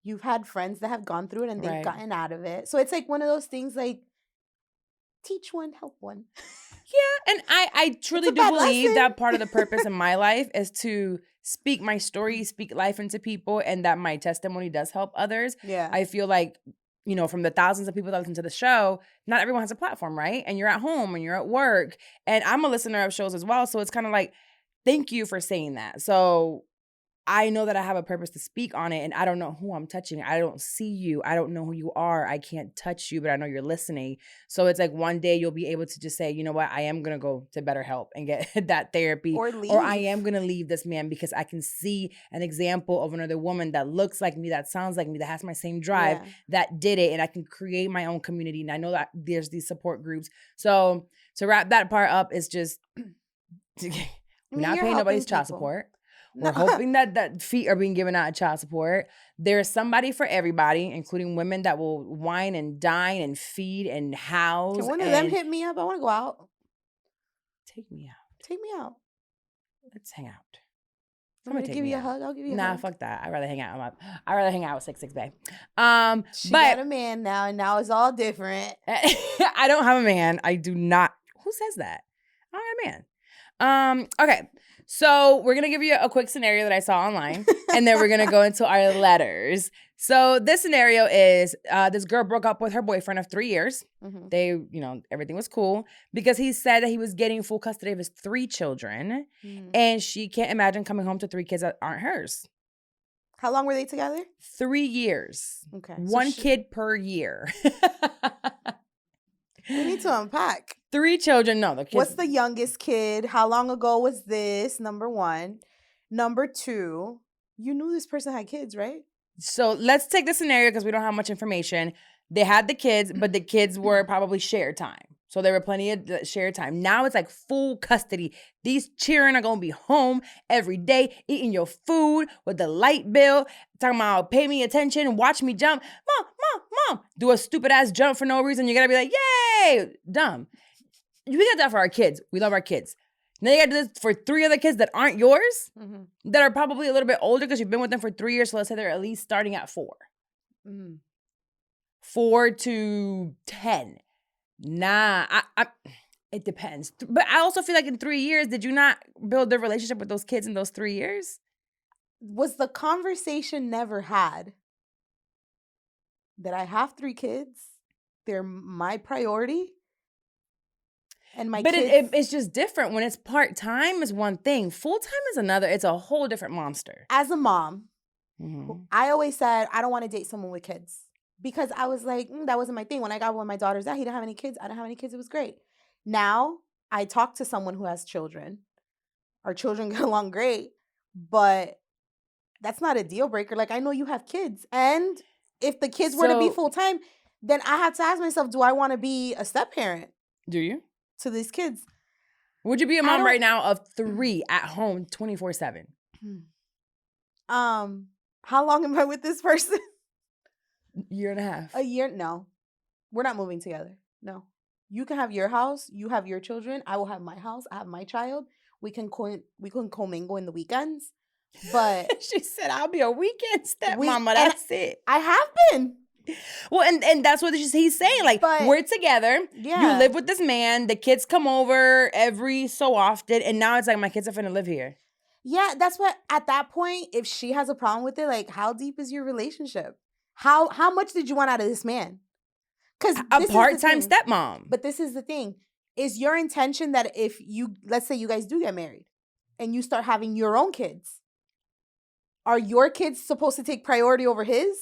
You've had friends that have gone through it and they've gotten out of it. So it's like one of those things, like, teach one, help one. Yeah, and I truly do believe that part of the purpose in my life is to speak my story, speak life into people, and that my testimony does help others. Yeah. I feel like, you know, from the thousands of people that listen to the show, not everyone has a platform, right? And you're at home and you're at work. And I'm a listener of shows as well. So it's kind of like, thank you for saying that. So I know that I have a purpose to speak on it, and I don't know who I'm touching. I don't see you. I don't know who you are. I can't touch you, but I know you're listening. So it's like one day you'll be able to just say, you know what, I am going to go to BetterHelp and get that therapy. Or leave. Or I am going to leave this man because I can see an example of another woman that looks like me, that sounds like me, that has my same drive, that did it, and I can create my own community. And I know that there's these support groups. So to wrap that part up, is just we're not paying nobody's child support. We're hoping that feet are being given out of child support. There's somebody for everybody, including women that will wine and dine and feed and house. Can one of them hit me up? I want to go out. Take me out. Take me out. Let's hang out. I'm going to give you a hug. I'll give you a hug. Nah, fuck that. I'd rather hang out. I'd rather hang out with 6'6" babe. She got a man now, and now it's all different. I don't have a man. I do not. Who says that? I don't have a man. Okay. So we're going to give you a quick scenario that I saw online, and then we're going to go into our letters. So this scenario is this girl broke up with her boyfriend of 3 years. Mm-hmm. They, you know, everything was cool because he said that he was getting full custody of his 3 children, and she can't imagine coming home to 3 kids that aren't hers. How long were they together? 3 years. Okay. One kid per year. We need to unpack. 3 children. No, the kids. What's the youngest kid? How long ago was this? Number 1. Number 2, you knew this person had kids, right? So let's take the scenario because we don't have much information. They had the kids, but the kids were probably shared time. So there were plenty of shared time. Now it's like full custody. These children are going to be home every day, eating your food with the light bill, talking about pay me attention, watch me jump. Mom, do a stupid ass jump for no reason. You're going to be like, yay, dumb. We got that for our kids. We love our kids. Now you got to do this for 3 other kids that aren't yours, that are probably a little bit older because you've been with them for 3 years. So let's say they're at least starting at 4. 4 to 10. Nah, it depends. But I also feel like in 3 years, did you not build the relationship with those kids in those 3 years? Was the conversation never had that I have 3 kids? They're my priority? And my but kids... it's just different. When it's part-time is one thing. Full-time is another. It's a whole different monster. As a mom, I always said, I don't want to date someone with kids. Because I was like, that wasn't my thing. When I got with my daughter's dad, he didn't have any kids. I didn't have any kids. It was great. Now, I talk to someone who has children. Our children get along great. But that's not a deal breaker. Like, I know you have kids. And if the kids were to be full-time, then I have to ask myself, do I want to be a step-parent? Do you? To these kids. Would you be a mom right now of 3 at home 24/7? How long am I with this person? Year and a half. A year? No. We're not moving together. No. You can have your house. You have your children. I will have my house. I have my child. We can commingle in the weekends. But she said, I'll be a weekend stepmama. That's it. I have been. Well, and that's what he's saying. Like, we're together. Yeah. You live with this man. The kids come over every so often. And now it's like, my kids are finna live here. Yeah, that's what, at that point, if she has a problem with it, like, how deep is your relationship? How much did you want out of this man? Because a part-time stepmom. But this is the thing. Is your intention that if you, let's say you guys do get married and you start having your own kids, are your kids supposed to take priority over his?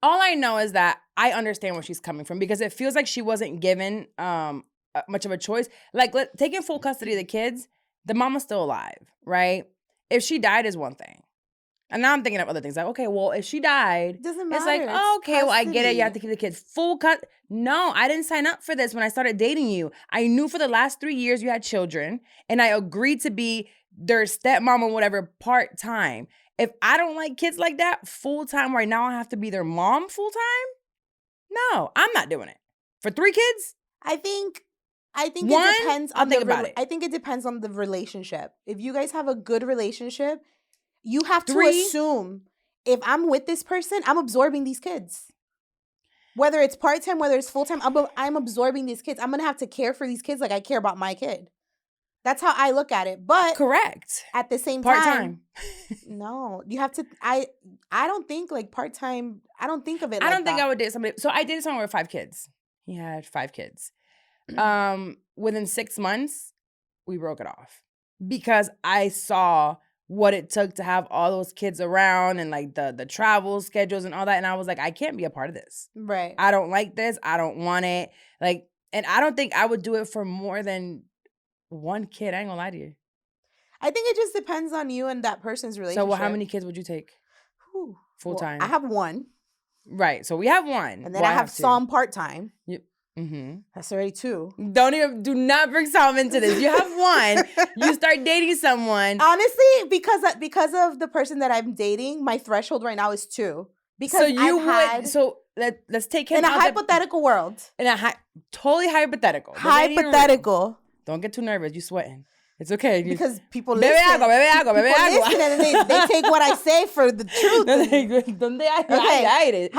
All I know is that I understand where she's coming from because it feels like she wasn't given much of a choice. Like, taking full custody of the kids, the mama's still alive, right? If she died is one thing. And now I'm thinking of other things. Like, okay, well, if she died, doesn't matter. It's like, oh, okay, well, I get it. You have to keep the kids full cut. No, I didn't sign up for this when I started dating you. I knew for the last 3 years you had children, and I agreed to be their stepmom or whatever part-time. If I don't like kids like that, full-time right now I have to be their mom full-time? No, I'm not doing it. For 3 kids? I think One, it depends on I think it depends on the relationship. If you guys have a good relationship, you have to 3? assume if I'm with this person, I'm absorbing these kids. Whether it's part-time, whether it's full-time, I'm absorbing these kids. I'm going to have to care for these kids like I care about my kid. That's how I look at it. But correct. At the same part-time. No, you have to, I don't think like part-time, I don't think of it I don't think I would date somebody. So I dated someone with 5 kids. He had 5 kids. Within 6 months, we broke it off because I saw what it took to have all those kids around and like the travel schedules and all that. And I was like, I can't be a part of this. Right. I don't like this. I don't want it. Like, and I don't think I would do it for more than 1 kid. I ain't gonna lie to you. I think it just depends on you and that person's relationship. So well, how many kids would you take? Full time? I have 1. Right. So we have 1. And then I have some part-time. Yep. Mm-hmm. That's already 2. Do not bring Sam into this. You have 1. You start dating someone. Honestly, because of the person that I'm dating, my threshold right now is 2. Because so you would. So let's take him in a hypothetical world. In a totally hypothetical. Hypothetical. Don't get too nervous. You sweating. It's okay. Because people listen. Bebe agua. Listen and they take what I say for the truth. Okay.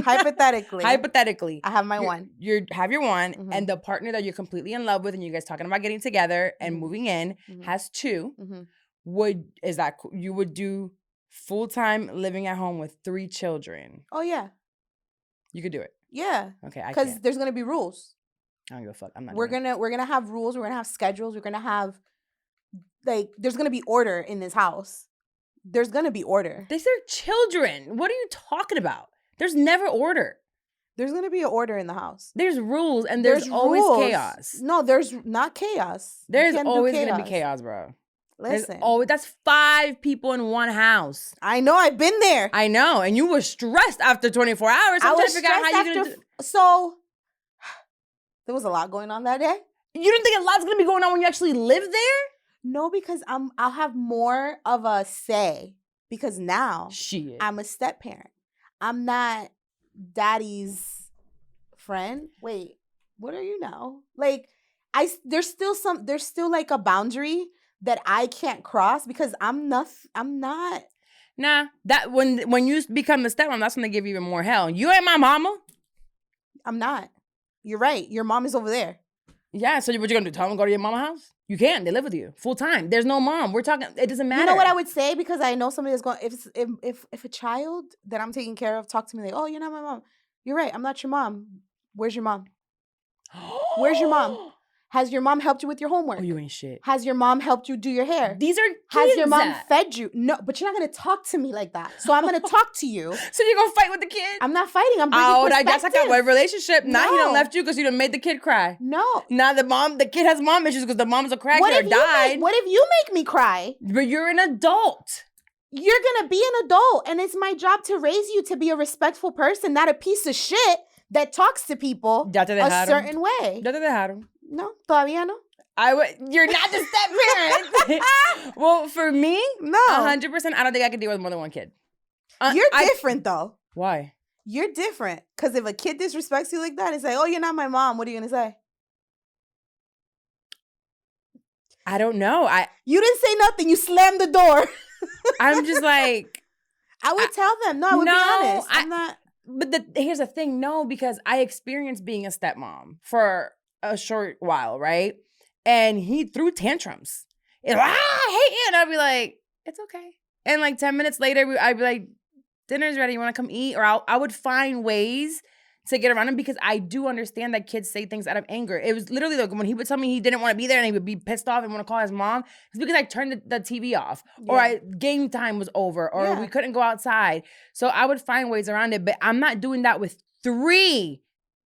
Hypothetically. I have my 1. You have your 1, and the partner that you're completely in love with, and you guys talking about getting together and moving in has 2. You would do full-time living at home with 3 children? Oh yeah. You could do it. Yeah. Okay. Because there's gonna be rules. I don't give a fuck. I'm not. We're gonna have rules. We're gonna have schedules. We're gonna have there's gonna be order in this house. There's gonna be order. These are children. What are you talking about? There's never order. There's going to be an order in the house. There's rules and there's always rules. chaos. No, there's not chaos. There's always going to be chaos, bro. Listen. That's 5 people in one house. I know. I've been there. I know. And you were stressed after 24 hours. I was stressed after. So there was a lot going on that day. You didn't think a lot's going to be going on when you actually live there? No, because I'll have more of a say because now I'm a step parent. I'm not daddy's friend. Wait, what are you now? Like, there's still like a boundary that I can't cross because I'm not. Nah, that when you become the stepmom, that's when they give you even more hell. You ain't my mama. I'm not. You're right. Your mom is over there. Yeah, so what you gonna do? Tell them to go to your mama's house? You can't. They live with you full time. There's no mom. We're talking. It doesn't matter. You know what I would say, because I know somebody that's going. If a child that I'm taking care of talk to me like, "Oh, you're not my mom." You're right. I'm not your mom. Where's your mom? Where's your mom? Has your mom helped you with your homework? Oh, you ain't shit. Has your mom helped you do your hair? These are kids. Has your mom fed you? No, but you're not gonna talk to me like that. So I'm gonna talk to you. So you're gonna fight with the kid? I'm not fighting. I'm bringing perspective. That's like a relationship. No. Now he done left you because you done made the kid cry. No. Now the kid has mom issues because the mom's a crackhead or died. What if you make me cry? But you're an adult. You're gonna be an adult, and it's my job to raise you to be a respectful person, not a piece of shit that talks to people a certain way. Ya te dejaron. No, todavía no. You're not the step parent. Well, for me, no, 100%. I don't think I can deal with more than one kid. You're different though. Why? You're different because if a kid disrespects you like that, it's like, oh, you're not my mom. What are you gonna say? I don't know. You didn't say nothing. You slammed the door. I'm just like, I would tell them. No, I would be honest. I'm not. But here's the thing. No, because I experienced being a stepmom for a short while, right? And he threw tantrums. I hate you. And I'd be like, it's okay. And like 10 minutes later, I'd be like, dinner's ready. You want to come eat? Or I would find ways to get around him because I do understand that kids say things out of anger. It was literally like when he would tell me he didn't want to be there and he would be pissed off and want to call his mom, it's because I turned the TV off or game time was over or we couldn't go outside. So I would find ways around it, but I'm not doing that with 3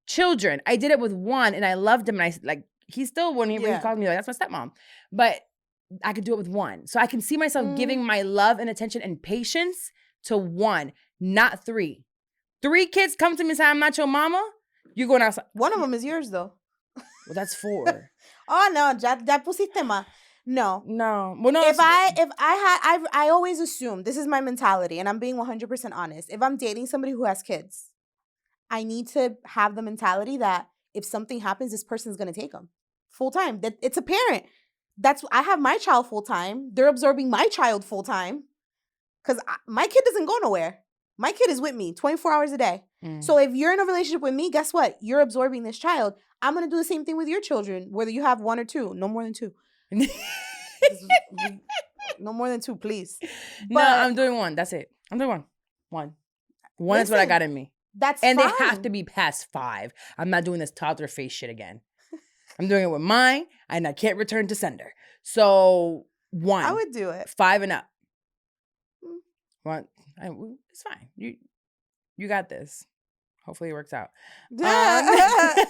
children. I did it with 1 and I loved him and he still, when he called me, like, that's my stepmom. But I could do it with 1. So I can see myself giving my love and attention and patience to 1, not 3. 3 kids come to me and say, I'm not your mama. You're going outside. One of them is yours, though. Well, that's 4. Oh, no. Ya pusiste más. No. No. Well, no. I always assume, this is my mentality, and I'm being 100% honest. If I'm dating somebody who has kids, I need to have the mentality that if something happens, this person's going to take them full time. That it's a parent. I have my child full time. They're absorbing my child full time because my kid doesn't go nowhere. My kid is with me 24 hours a day. So if you're in a relationship with me, guess what? You're absorbing this child. I'm going to do the same thing with your children, whether you have 1 or 2. No more than 2. No more than 2, please. No, I'm doing 1. That's it. I'm doing 1. 1. 1 is what I got in me. That's and fine. They have to be past 5. I'm not doing this toddler face shit again. I'm doing it with mine, and I can't return to sender. So 1. I would do it. 5 and up. 1. It's fine. You got this. Hopefully it works out.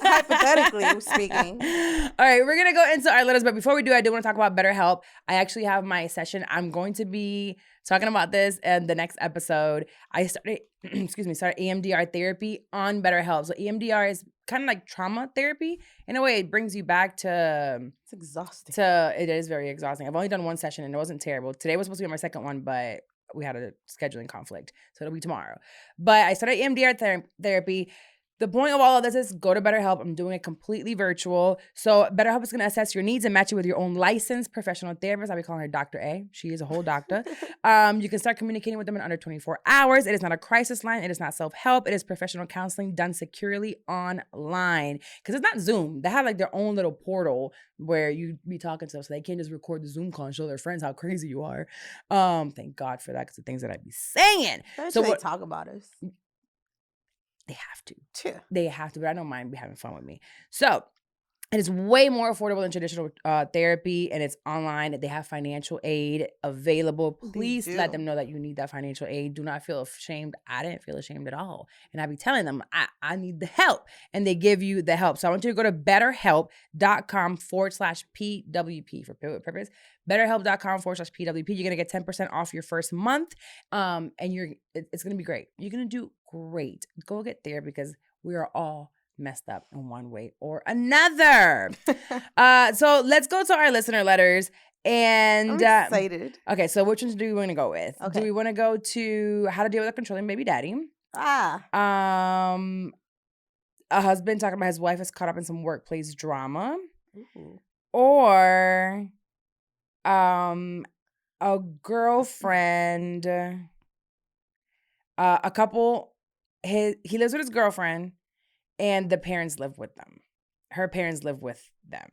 Hypothetically speaking. All right, we're going to go into our letters. But before we do, I do want to talk about BetterHelp. I actually have my session. I'm going to be talking about this in the next episode. I started EMDR therapy on BetterHelp. So EMDR is kind of like trauma therapy. In a way, it brings you back to... It's exhausting. It is very exhausting. I've only done 1 session and it wasn't terrible. Today was supposed to be my second one, but we had a scheduling conflict. So it'll be tomorrow. But I started EMDR therapy. The point of all of this is go to BetterHelp. I'm doing it completely virtual. So BetterHelp is going to assess your needs and match you with your own licensed professional therapist. I'll be calling her Dr. A. She is a whole doctor. You can start communicating with them in under 24 hours. It is not a crisis line. It is not self-help. It is professional counseling done securely online. Because it's not Zoom. They have like their own little portal where you be talking to them. So they can't just record the Zoom call and show their friends how crazy you are. Thank God for that because the things that I be saying. So they talk about us. They have to. Yeah. They have to, but I don't mind having fun with me. So And it's way more affordable than traditional therapy, and it's online. They have financial aid available. Please let them know that you need that financial aid. Do not feel ashamed. I didn't feel ashamed at all. And I be telling them, I need the help. And they give you the help. So I want you to go to betterhelp.com/PWP for Pivot with Purpose. betterhelp.com/PWP. You're going to get 10% off your first month. And it's going to be great. You're going to do great. Go get there because we are all messed up in one way or another. So let's go to our listener letters. And I'm excited. Okay, so which ones do we want to go with? Okay. Do we want to go to how to deal with a controlling baby daddy? A husband talking about his wife is caught up in some workplace drama. Ooh. Or a girlfriend, a couple, he lives with his girlfriend and the parents live with them. Her parents live with them.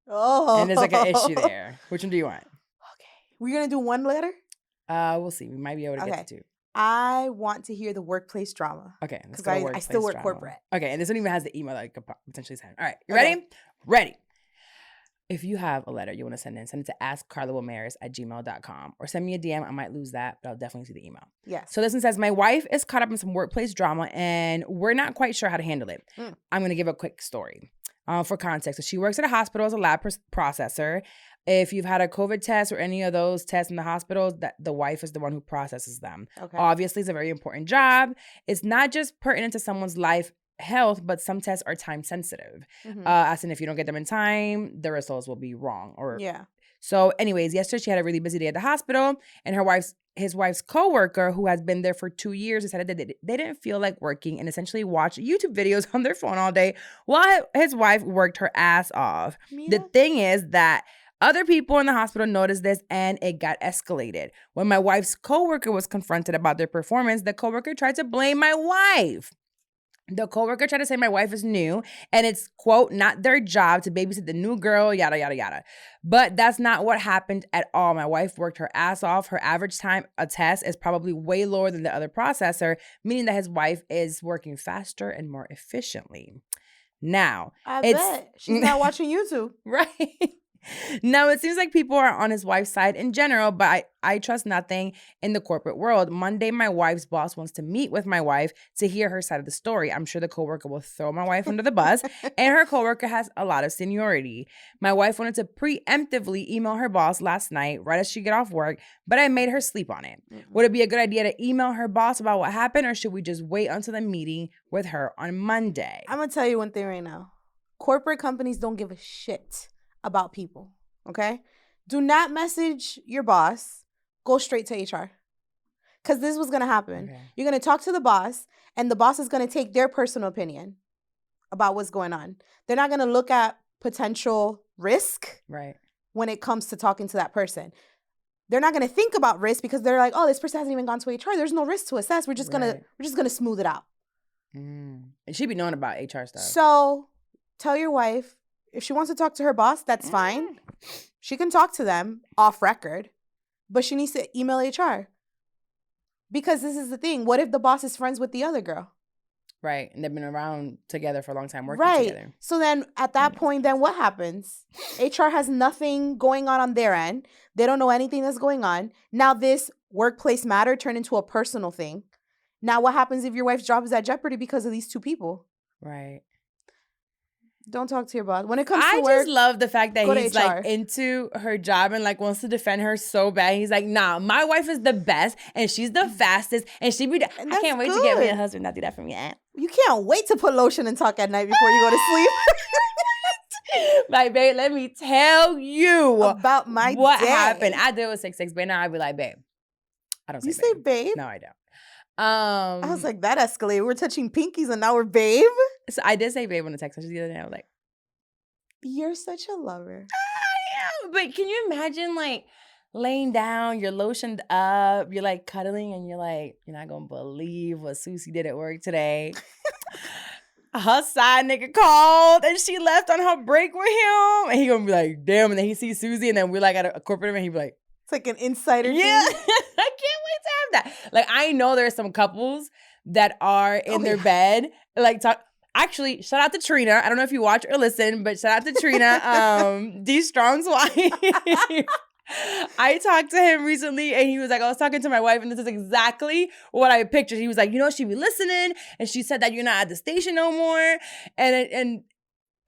Oh. And there's like an issue there. Which one do you want? Okay. We're going to do one letter? We'll see. We might be able to get to two. I want to hear the workplace drama. Okay. Because I still work corporate. Okay. And this one even has the email that I could potentially send. All right. You ready? Ready. If you have a letter you want to send it to askcarlawilmaris@gmail.com or send me a DM. I might lose that, but I'll definitely see the email. Yes. So this one says, my wife is caught up in some workplace drama and we're not quite sure how to handle it. I'm going to give a quick story for context. So she works at a hospital as a lab processor. If you've had a COVID test or any of those tests in the hospitals, that the wife is the one who processes them. Okay. Obviously, it's a very important job. It's not just pertinent to someone's life health, but some tests are time sensitive. As in, if you don't get them in time, the results will be wrong. So anyways, yesterday she had a really busy day at the hospital, and his wife's coworker, who has been there for 2 years, decided that they didn't feel like working and essentially watched YouTube videos on their phone all day while his wife worked her ass off. The thing is that other people in the hospital noticed this and it got escalated. When my wife's coworker was confronted about their performance, the coworker tried to blame my wife. The coworker tried to say my wife is new and it's, quote, not their job to babysit the new girl, yada, yada, yada. But that's not what happened at all. My wife worked her ass off. Her average time a test is probably way lower than the other processor, meaning that his wife is working faster and more efficiently. Now, I bet she's not watching YouTube. Right. Now, it seems like people are on his wife's side in general, but I trust nothing in the corporate world. Monday, my wife's boss wants to meet with my wife to hear her side of the story. I'm sure the coworker will throw my wife under the bus, and her coworker has a lot of seniority. My wife wanted to preemptively email her boss last night, right as she got off work, but I made her sleep on it. Would it be a good idea to email her boss about what happened, or should we just wait until the meeting with her on Monday? I'm going to tell you one thing right now. Corporate companies don't give a shit about people, okay? Do not message your boss. Go straight to HR. Because this was going to happen. Okay. You're going to talk to the boss, and the boss is going to take their personal opinion about what's going on. They're not going to look at potential risk when it comes to talking to that person. They're not going to think about risk because they're like, oh, this person hasn't even gone to HR. There's no risk to assess. We're just gonna smooth it out. And she be knowing about HR stuff. So tell your wife, if she wants to talk to her boss, that's fine. She can talk to them off record, but she needs to email HR. Because this is the thing. What if the boss is friends with the other girl? Right. And they've been around together for a long time, working together. So then at that point, then what happens? HR has nothing going on their end. They don't know anything that's going on. Now this workplace matter turned into a personal thing. Now what happens if your wife's job is at jeopardy because of these two people? Right. Don't talk to your boss. When it comes to work, I just love the fact that he's like into her job and like wants to defend her so bad. He's like, nah, my wife is the best and she's the fastest and she be. I can't wait to get me a husband that do that for me. You can't wait to put lotion and talk at night before you go to sleep. Like, babe, let me tell you about what happened. I did with 6'6", but now I'd be like, babe. I don't say babe. You say babe? No, I don't. I was like, that escalated. We're touching pinkies and now we're babe. So I did say babe on the text message the other day. I was like, you're such a lover. I am. But can you imagine like laying down, you're lotioned up, you're like cuddling and you're like, you're not going to believe what Susie did at work today. Her side nigga called and she left on her break with him. And he going to be like, damn. And then he sees Susie and then we're like at a corporate event and he be like, it's like an insider thing. I can't wait to have that. Like, I know there's some couples that are in their bed, like, talk. Actually, shout out to Trina. I don't know if you watch or listen, but shout out to Trina, D Strong's wife. I talked to him recently and he was like, I was talking to my wife and this is exactly what I pictured. He was like, she be listening and she said that you're not at the station no more. And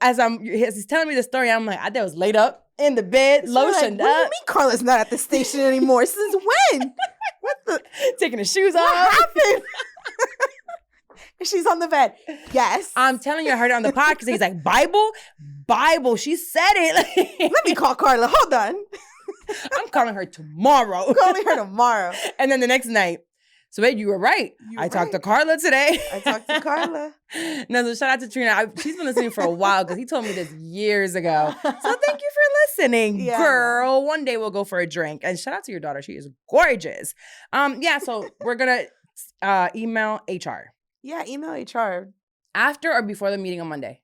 as he's telling me the story, I'm like, I was laid up in the bed, lotioned What up. do you mean Carla's not at the station anymore? Since when? What the? Taking his shoes off. What happened? She's on the bed. Yes. I'm telling you, I heard it on the podcast. He's like, Bible. She said it. Let me call Carla. Hold on. I'm calling her tomorrow. I'm calling her tomorrow. And then the next night, so wait, you were right. I talked to Carla today. I talked to Carla. No, so shout out to Trina. She's been listening for a while because he told me this years ago. So thank you for listening, girl. One day we'll go for a drink. And shout out to your daughter. She is gorgeous. So we're going to email HR. Yeah, email HR. After or before the meeting on Monday?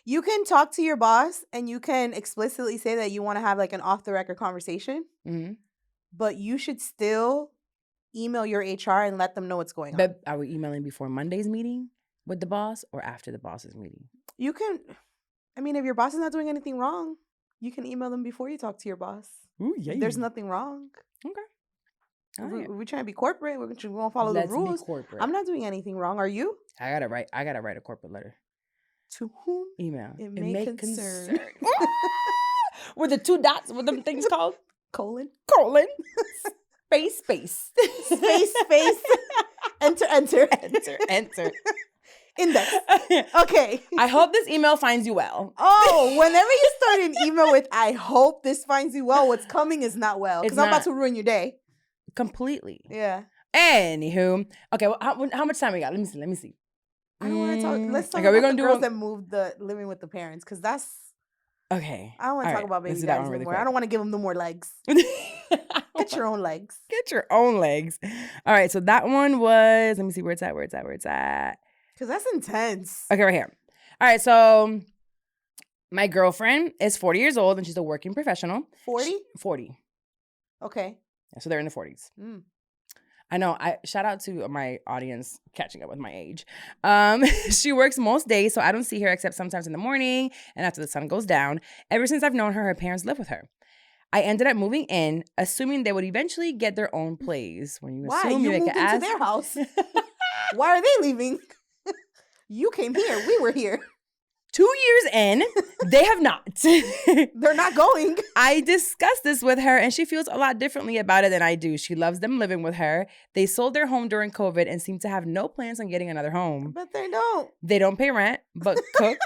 You can talk to your boss and you can explicitly say that you want to have like an off-the-record conversation. Mm-hmm. But you should still email your HR and let them know what's going on. But are we emailing before Monday's meeting with the boss or after the boss's meeting? You can, if your boss is not doing anything wrong, you can email them before you talk to your boss. Ooh, yeah. There's nothing wrong. Okay. We're trying to be corporate. We're going to follow the rules. Be corporate. I'm not doing anything wrong. Are you? I gotta write a corporate letter. To whom? Email. It may concern. With the 2 dots, what them things called? Colon. Space. Space. Enter. Index. Okay. I hope this email finds you well. Oh, whenever you start an email with, I hope this finds you well, what's coming is not well. Because I'm about to ruin your day. Completely. Yeah. Anywho. Okay, well, how much time we got? Let me see. I don't want to talk. Let's talk okay, about the girls that moved living with the parents. Because that's... Okay. I don't want to talk about baby daddies anymore. I don't want to give them no more legs. Get your own legs. Get your own legs. All right, so that one was... Let me see where it's at. Because that's intense. Okay, right here. All right, so my girlfriend is 40 years old and she's a working professional. 40? 40. Okay. Yeah, so they're in the 40s. I know. Shout out to my audience catching up with my age. She works most days, so I don't see her except sometimes in the morning and after the sun goes down. Ever since I've known her, her parents live with her. I ended up moving in, assuming they would eventually get their own place. When you assume you moved into their house. Why are they leaving? You came here. We were here. 2 years in, they have not. They're not going. I discussed this with her, and she feels a lot differently about it than I do. She loves them living with her. They sold their home during COVID and seem to have no plans on getting another home. But they don't. They don't pay rent, but cook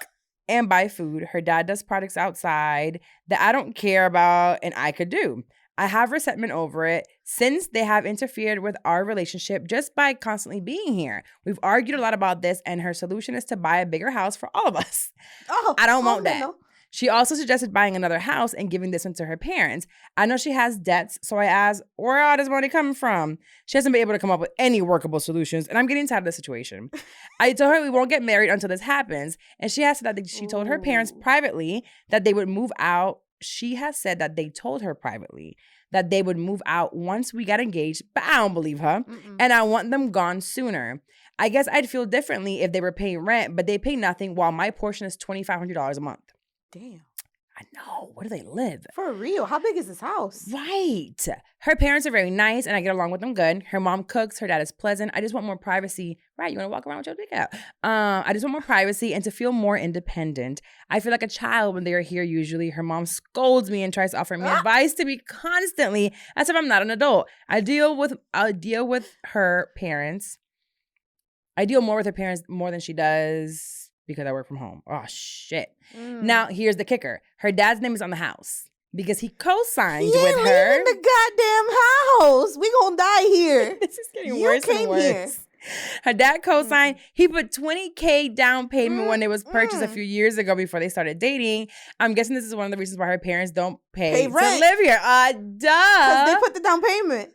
and buy food. Her dad does projects outside that I don't care about and I could do. I have resentment over it since they have interfered with our relationship just by constantly being here. We've argued a lot about this, and her solution is to buy a bigger house for all of us. Oh, I don't want that. No. She also suggested buying another house and giving this one to her parents. I know she has debts, so I asked, where are this money coming from? She hasn't been able to come up with any workable solutions, and I'm getting tired of the situation. I told her we won't get married until this happens, and she has said that she told her parents privately that they would move out. She has said that they told her privately that they would move out once we got engaged, but I don't believe her. And I want them gone sooner. I guess I'd feel differently if they were paying rent, but they pay nothing while my portion is $2,500 a month. Damn. I know. Where do they live? For real. How big is this house? Right. Her parents are very nice and I get along with them good. Her mom cooks. Her dad is pleasant. I just want more privacy. Right. You want to walk around with your dick out. I just want more privacy and to feel more independent. I feel like a child when they are here usually. Her mom scolds me and tries to offer me advice to me constantly as if I'm not an adult. I deal with her parents. I deal more with her parents more than she does because I work from home. Oh, shit. Now, here's the kicker. Her dad's name is on the house because he co-signed with her. He ain't leaving the goddamn house. We gonna die here. This is getting worse and worse. Here. Her dad co-signed. He put $20,000 down payment when it was purchased a few years ago before they started dating. I'm guessing this is one of the reasons why her parents don't pay to live here. Duh. Because they put the down payment.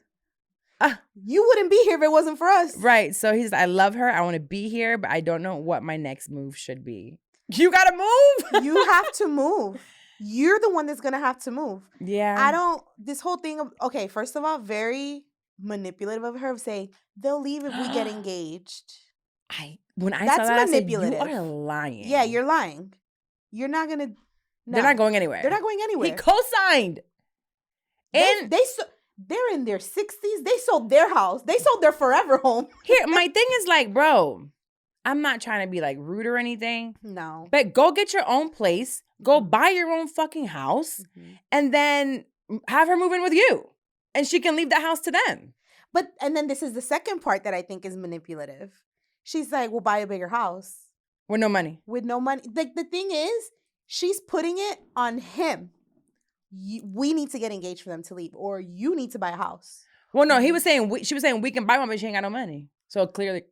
You wouldn't be here if it wasn't for us. Right. So he's, I love her. I want to be here, but I don't know what my next move should be. You got to move. You have to move. You're the one that's going to have to move. Yeah. This whole thing of, okay, first of all, very manipulative of her of saying, they'll leave if we get engaged. When I That's saw that, I said, you manipulative. are lying. Yeah, you're lying. You're not gonna. No. They're not going anywhere. They're not going anywhere. He co-signed. And they're in their 60s. They sold their house. They sold their forever home. here, my thing is like, bro, I'm not trying to be like rude or anything. No. But go get your own place. Go buy your own fucking house. And then have her move in with you. And she can leave that house to them. And then this is the second part that I think is manipulative. She's like, we'll buy a bigger house. With no money. With no money. Like, the thing is, she's putting it on him. We need to get engaged for them to leave. Or you need to buy a house. Well, no, she was saying we can buy one, but she ain't got no money. So clearly,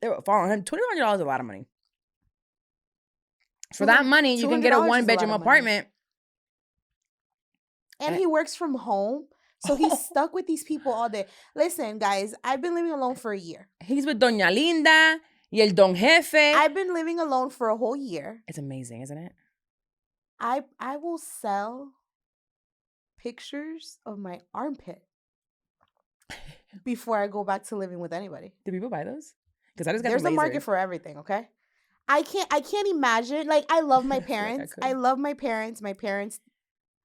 they were following him. $2,200 is a lot of money. For that money, you can get a 1-bedroom apartment. And he works from home. So he's stuck with these people all day. Listen, guys, I've been living alone for a year. He's with Doña Linda y el Don Jefe. I've been living alone for a whole year. It's amazing, isn't it? I will sell pictures of my armpit before I go back to living with anybody. Do people buy those? Because I just got There's a market for everything, okay? I can't imagine. Like, I love my parents. I love my parents. My parents.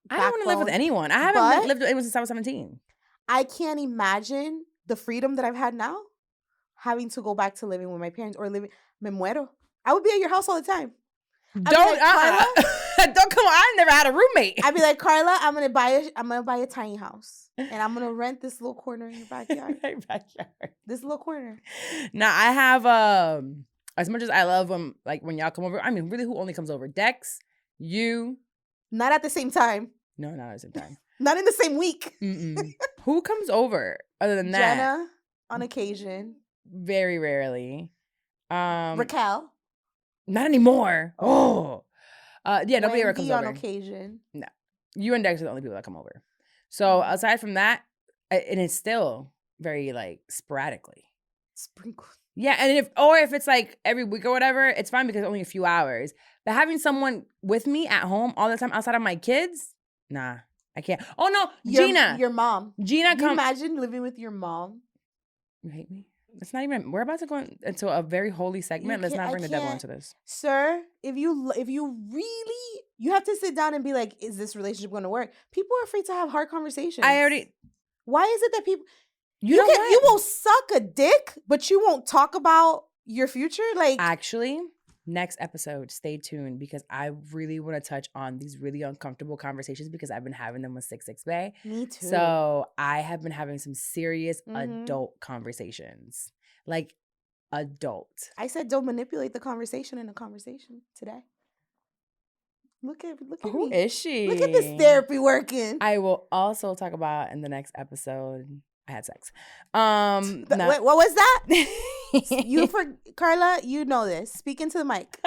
I don't want to live with anyone. I haven't lived with anyone since I was 17. I can't imagine the freedom that I've had now, having to go back to living with my parents or living. Me muero. I would be at your house all the time. Don't come on. I've never had a roommate. I'd be like, Carla, I'm gonna buy a tiny house, and I'm gonna rent this little corner in your backyard. This little corner. Now I have as much as I love when y'all come over. I mean, really, who only comes over? Dex, you. Not at the same time. No, not at the same time. Not in the same week. Who comes over other than that? Jenna, on occasion. Very rarely. Raquel. Not anymore. Oh. Yeah, nobody ever comes over. On occasion. No. You and Dex are the only people that come over. So aside from that, and it's still very sporadically. Sprinkled. Yeah, and if it's like every week or whatever, it's fine because it's only a few hours. But having someone with me at home all the time outside of my kids, nah, I can't. Oh no, Gina. Your mom. Gina, Can you imagine living with your mom? You hate me? It's not even. We're about to go into a very holy segment. Let's not bring the devil into this, sir. If you really, you have to sit down and be like, is this relationship going to work? People are afraid to have hard conversations. Why is it that people? You will suck a dick, but you won't talk about your future? Like, actually, next episode, stay tuned because I really want to touch on these really uncomfortable conversations because I've been having them with 66 Bay. Me too. So I have been having some serious adult conversations. Like, adult. I said don't manipulate the conversation in a conversation today. Look at Who me. Is she? Look at this therapy working. I will also talk about in the next episode. I had sex. Wait, what was that? Carla, you know this. Speak into the mic.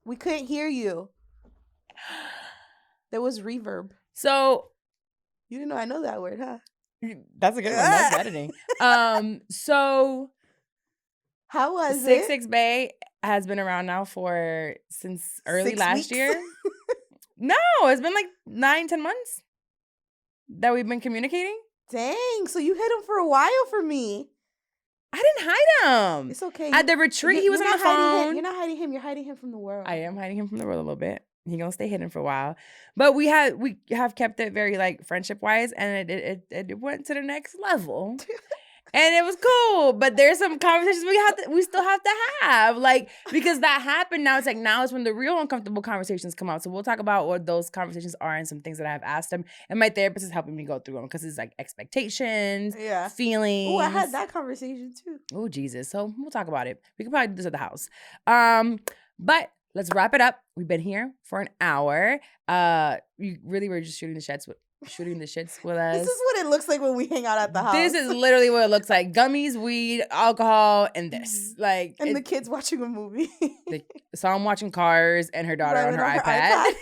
We couldn't hear you. There was reverb. So you didn't know I know that word, huh? That's a good one. That's editing. So how was 66 Bay has been around now since early last year. No, it's been like 9-10 months that we've been communicating. Dang, so you hid him for a while for me. I didn't hide him. It's okay. At the retreat, he was on the phone. You're not hiding him. You're hiding him from the world. I am hiding him from the world a little bit. He's gonna stay hidden for a while. But we have kept it very friendship-wise, and it went to the next level. And it was cool, but there's some conversations we still have to have, because that happened. Now it's when the real uncomfortable conversations come out. So we'll talk about what those conversations are and some things that I've asked him, and my therapist is helping me go through them because it's expectations, feelings. Oh, I had that conversation too. Oh Jesus! So we'll talk about it. We can probably do this at the house. But let's wrap it up. We've been here for an hour. We really were just shooting the shits with us. This is what it looks like when we hang out at the house. This is literally what it looks like. Gummies, weed, alcohol, and this. And the kids watching a movie. So I'm watching Cars and her daughter on her iPad.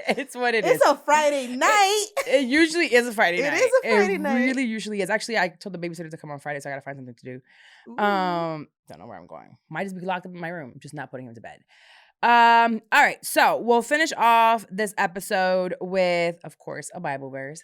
It's what it is. It's a Friday night. It usually is a Friday night. It is a Friday night. It really usually is. Actually, I told the babysitter to come on Friday, so I got to find something to do. Don't know where I'm going. Might just be locked up in my room. Just not putting him to bed. All right, so we'll finish off this episode with, of course, a Bible verse.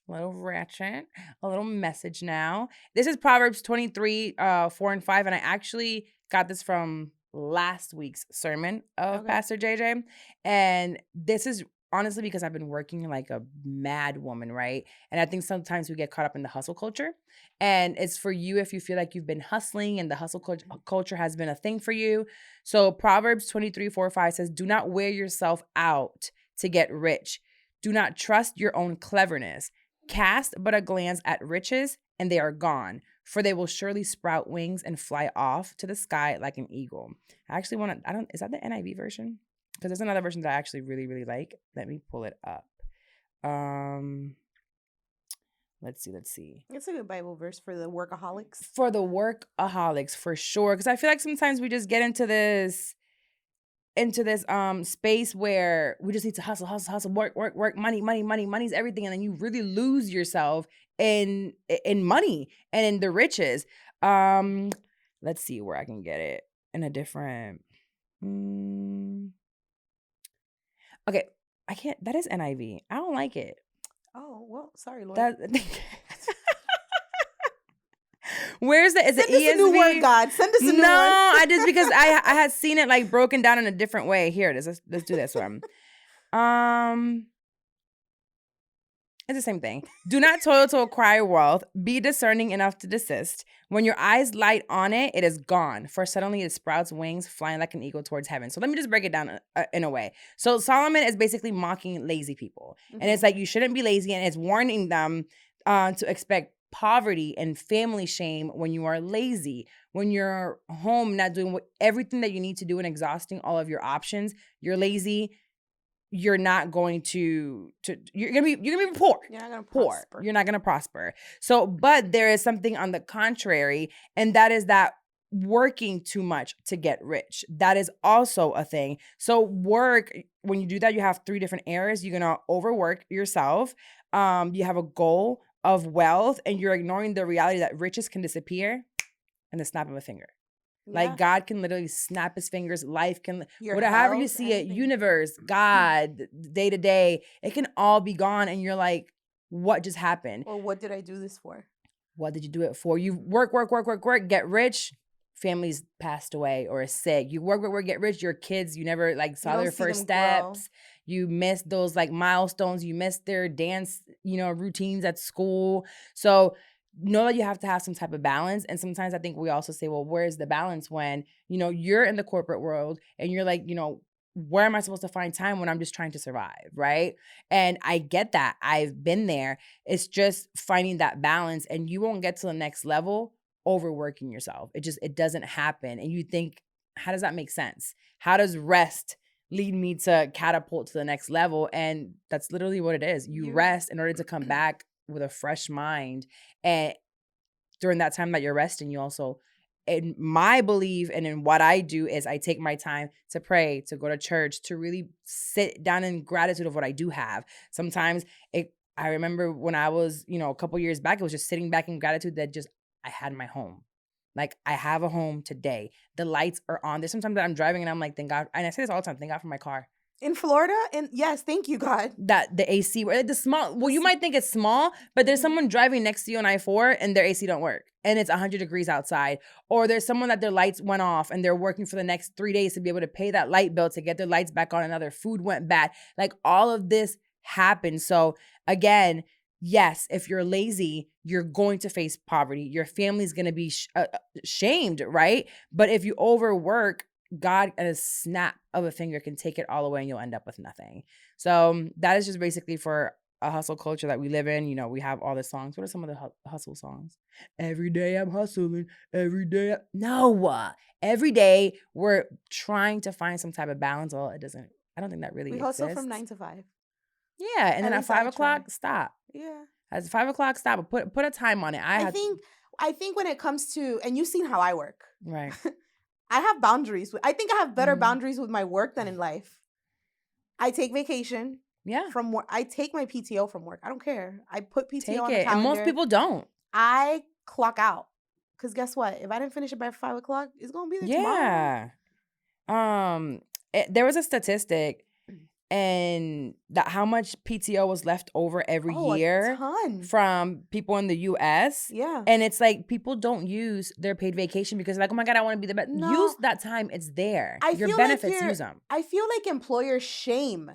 A little ratchet. A little message now. This is Proverbs 23, 4 and 5. And I actually got this from last week's sermon of Pastor JJ. And this is honestly because I've been working like a mad woman, right? And I think sometimes we get caught up in the hustle culture. And it's for you if you feel like you've been hustling and the hustle culture has been a thing for you. So Proverbs 23, 4, 5 says, do not wear yourself out to get rich. Do not trust your own cleverness. Cast but a glance at riches, and they are gone, for they will surely sprout wings and fly off to the sky like an eagle. I actually want to, is that the NIV version? Because there's another version that I actually really, really like. Let me pull it up. Let's see. It's a good Bible verse for the workaholics. For the workaholics, for sure. Because I feel like sometimes we just get into this space where we just need to hustle, work, money's everything, and then you really lose yourself in money and in the riches. Let's see where I can get it in a different. Okay, I can't. That is NIV. I don't like it. Oh well, sorry, Lord. Where's the? Is it ESV? Send us a new word, God. Send us a new word. No, I just because I had seen it like broken down in a different way. Here it is. Let's do this one. It's the same thing. Do not toil to acquire wealth. Be discerning enough to desist. When your eyes light on it, it is gone. For suddenly it sprouts wings, flying like an eagle towards heaven. So let me just break it down in a way. So Solomon is basically mocking lazy people. Mm-hmm. And it's like you shouldn't be lazy. And it's warning them to expect poverty and family shame when you are lazy. When you're home not doing everything that you need to do and exhausting all of your options, you're lazy. You're not going to you're gonna be poor. You're not gonna prosper. You're not gonna prosper. So, but there is something on the contrary, and that is that working too much to get rich. That is also a thing. So work, when you do that, you have 3 different areas. You're gonna overwork yourself. You have a goal of wealth, and you're ignoring the reality that riches can disappear in the snap of a finger. Yeah. Like God can literally snap his fingers. Life can, however you see it, universe, God, day to day, it can all be gone. And you're like, what just happened? Or what did I do this for? What did you do it for? You work, get rich. Families passed away or is sick. You work, get rich. Your kids, you never like saw their first steps. Grow. You missed those like milestones. You missed their dance, routines at school. So know that you have to have some type of balance. And sometimes I think we also say, well, where's the balance when, you're in the corporate world and you're like, where am I supposed to find time when I'm just trying to survive, right? And I get that. I've been there. It's just finding that balance, and you won't get to the next level overworking yourself. It doesn't happen. And you think, how does that make sense? How does rest lead me to catapult to the next level? And that's literally what it is. You rest in order to come back with a fresh mind. And during that time that you're resting, you also, in my belief and in what I do, is I take my time to pray, to go to church, to really sit down in gratitude of what I do have. Sometimes I remember when I was, a couple years back, it was just sitting back in gratitude that just I had my home. Like, I have a home today. The lights are on. There's sometimes that I'm driving and I'm like, thank God. And I say this all the time, thank God for my car. In Florida? And yes, thank you, God. That the AC, the small, well, you might think it's small, but there's someone driving next to you on I-4 and their AC don't work. And it's 100 degrees outside. Or there's someone that their lights went off and they're working for the next 3 days to be able to pay that light bill to get their lights back on, and their food went bad. Like, all of this happened. So again, yes, if you're lazy, you're going to face poverty. Your family's going to be shamed, right? But if you overwork, God at a snap of a finger can take it all away and you'll end up with nothing. So that is just basically for a hustle culture that we live in. We have all the songs. What are some of the hustle songs? Every day I'm hustling. Every day. No. Every day we're trying to find some type of balance. Well, I don't think that really exists. We hustle from 9 to 5. Yeah. And then at 5 o'clock, stop. Yeah. At 5 o'clock, stop. Put a time on it. I think when it comes to, and you've seen how I work. Right. I have boundaries. I think I have better boundaries with my work than in life. I take vacation. Yeah. From work. I take my PTO from work. I don't care. I put PTO on the calendar. And most people don't. I clock out. Because guess what? If I didn't finish it by 5 o'clock, it's going to be there tomorrow. Yeah. There was a statistic, and that how much PTO was left over every year a ton. from people in the US. Yeah. And it's like people don't use their paid vacation because like, oh my God, I want to be the best. No. Use that time. It's there. Your feel benefits, like use them. I feel like employers shame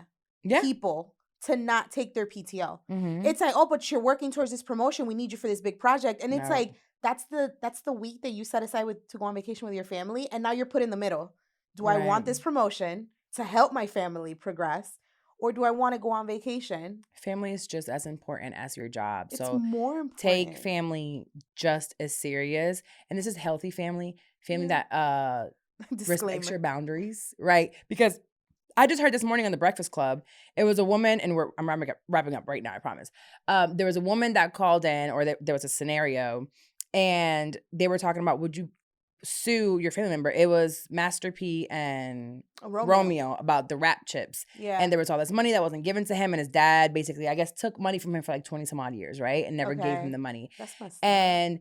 people to not take their PTO. Mm-hmm. It's like, oh, but you're working towards this promotion. We need you for this big project. And it's like, that's the week that you set aside to go on vacation with your family. And now you're put in the middle. Do I want this promotion to help my family progress? Or do I want to go on vacation? Family is just as important as your job. It's so more important. take family just as serious. And this is healthy family that respects your boundaries, right? Because I just heard this morning on the Breakfast Club, it was a woman, and I'm wrapping up right now, I promise. There was a woman that called in, or there was a scenario, and they were talking about, would you sue your family member? It was Master P and Romeo about the rap chips. Yeah. And there was all this money that wasn't given to him, and his dad basically, I guess, took money from him for like 20 some odd years, right? And never gave him the money. That's messed up. And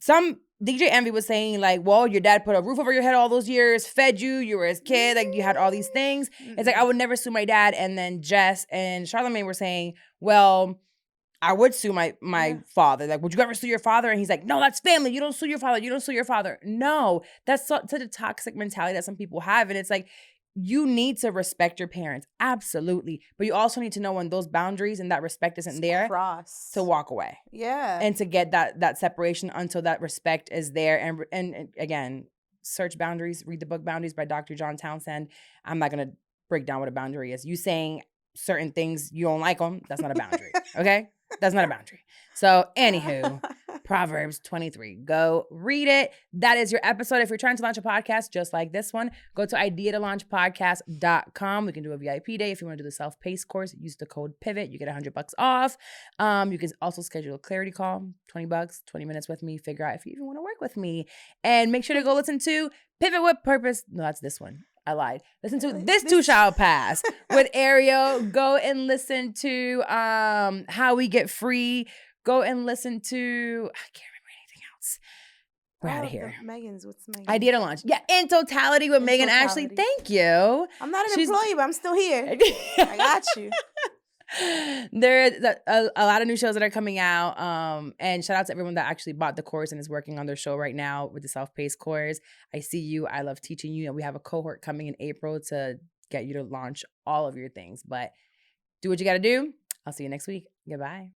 some DJ Envy was saying like, well, your dad put a roof over your head all those years, fed you, you were his kid, like you had all these things. It's like, I would never sue my dad. And then Jess and Charlamagne were saying, well, I would sue my father. Like, would you ever sue your father? And he's like, no, that's family. You don't sue your father. You don't sue your father. No, that's such a toxic mentality that some people have. And it's like, you need to respect your parents. Absolutely. But you also need to know when those boundaries and that respect isn't there to walk away. Yeah. And to get that separation until that respect is there. And again, search boundaries, read the book Boundaries by Dr. John Townsend. I'm not going to break down what a boundary is. You saying certain things, you don't like them, that's not a boundary. Okay? That's not a boundary. So anywho, Proverbs 23. Go read it. That is your episode. If you're trying to launch a podcast just like this one, go to ideatolaunchpodcast.com. We can do a VIP day. If you want to do the self-paced course, use the code PIVOT. You get $100 off. You can also schedule a clarity call, $20, 20 minutes with me. Figure out if you even want to work with me. And make sure to go listen to Pivot with Purpose. No, that's this one. I lied. Listen to This Too Shall Pass with Ariel. Go and listen to How We Get Free. Go and listen to, I can't remember anything else. We're out of here. What's Megan? Idea to Launch. Yeah, In Totality with Megan Ashley. Thank you. I'm not an employee, but I'm still here. I got you. There's a lot of new shows that are coming out. And shout out to everyone that actually bought the course and is working on their show right now with the self-paced course. I see you. I love teaching you. And we have a cohort coming in April to get you to launch all of your things. But do what you got to do. I'll see you next week. Goodbye.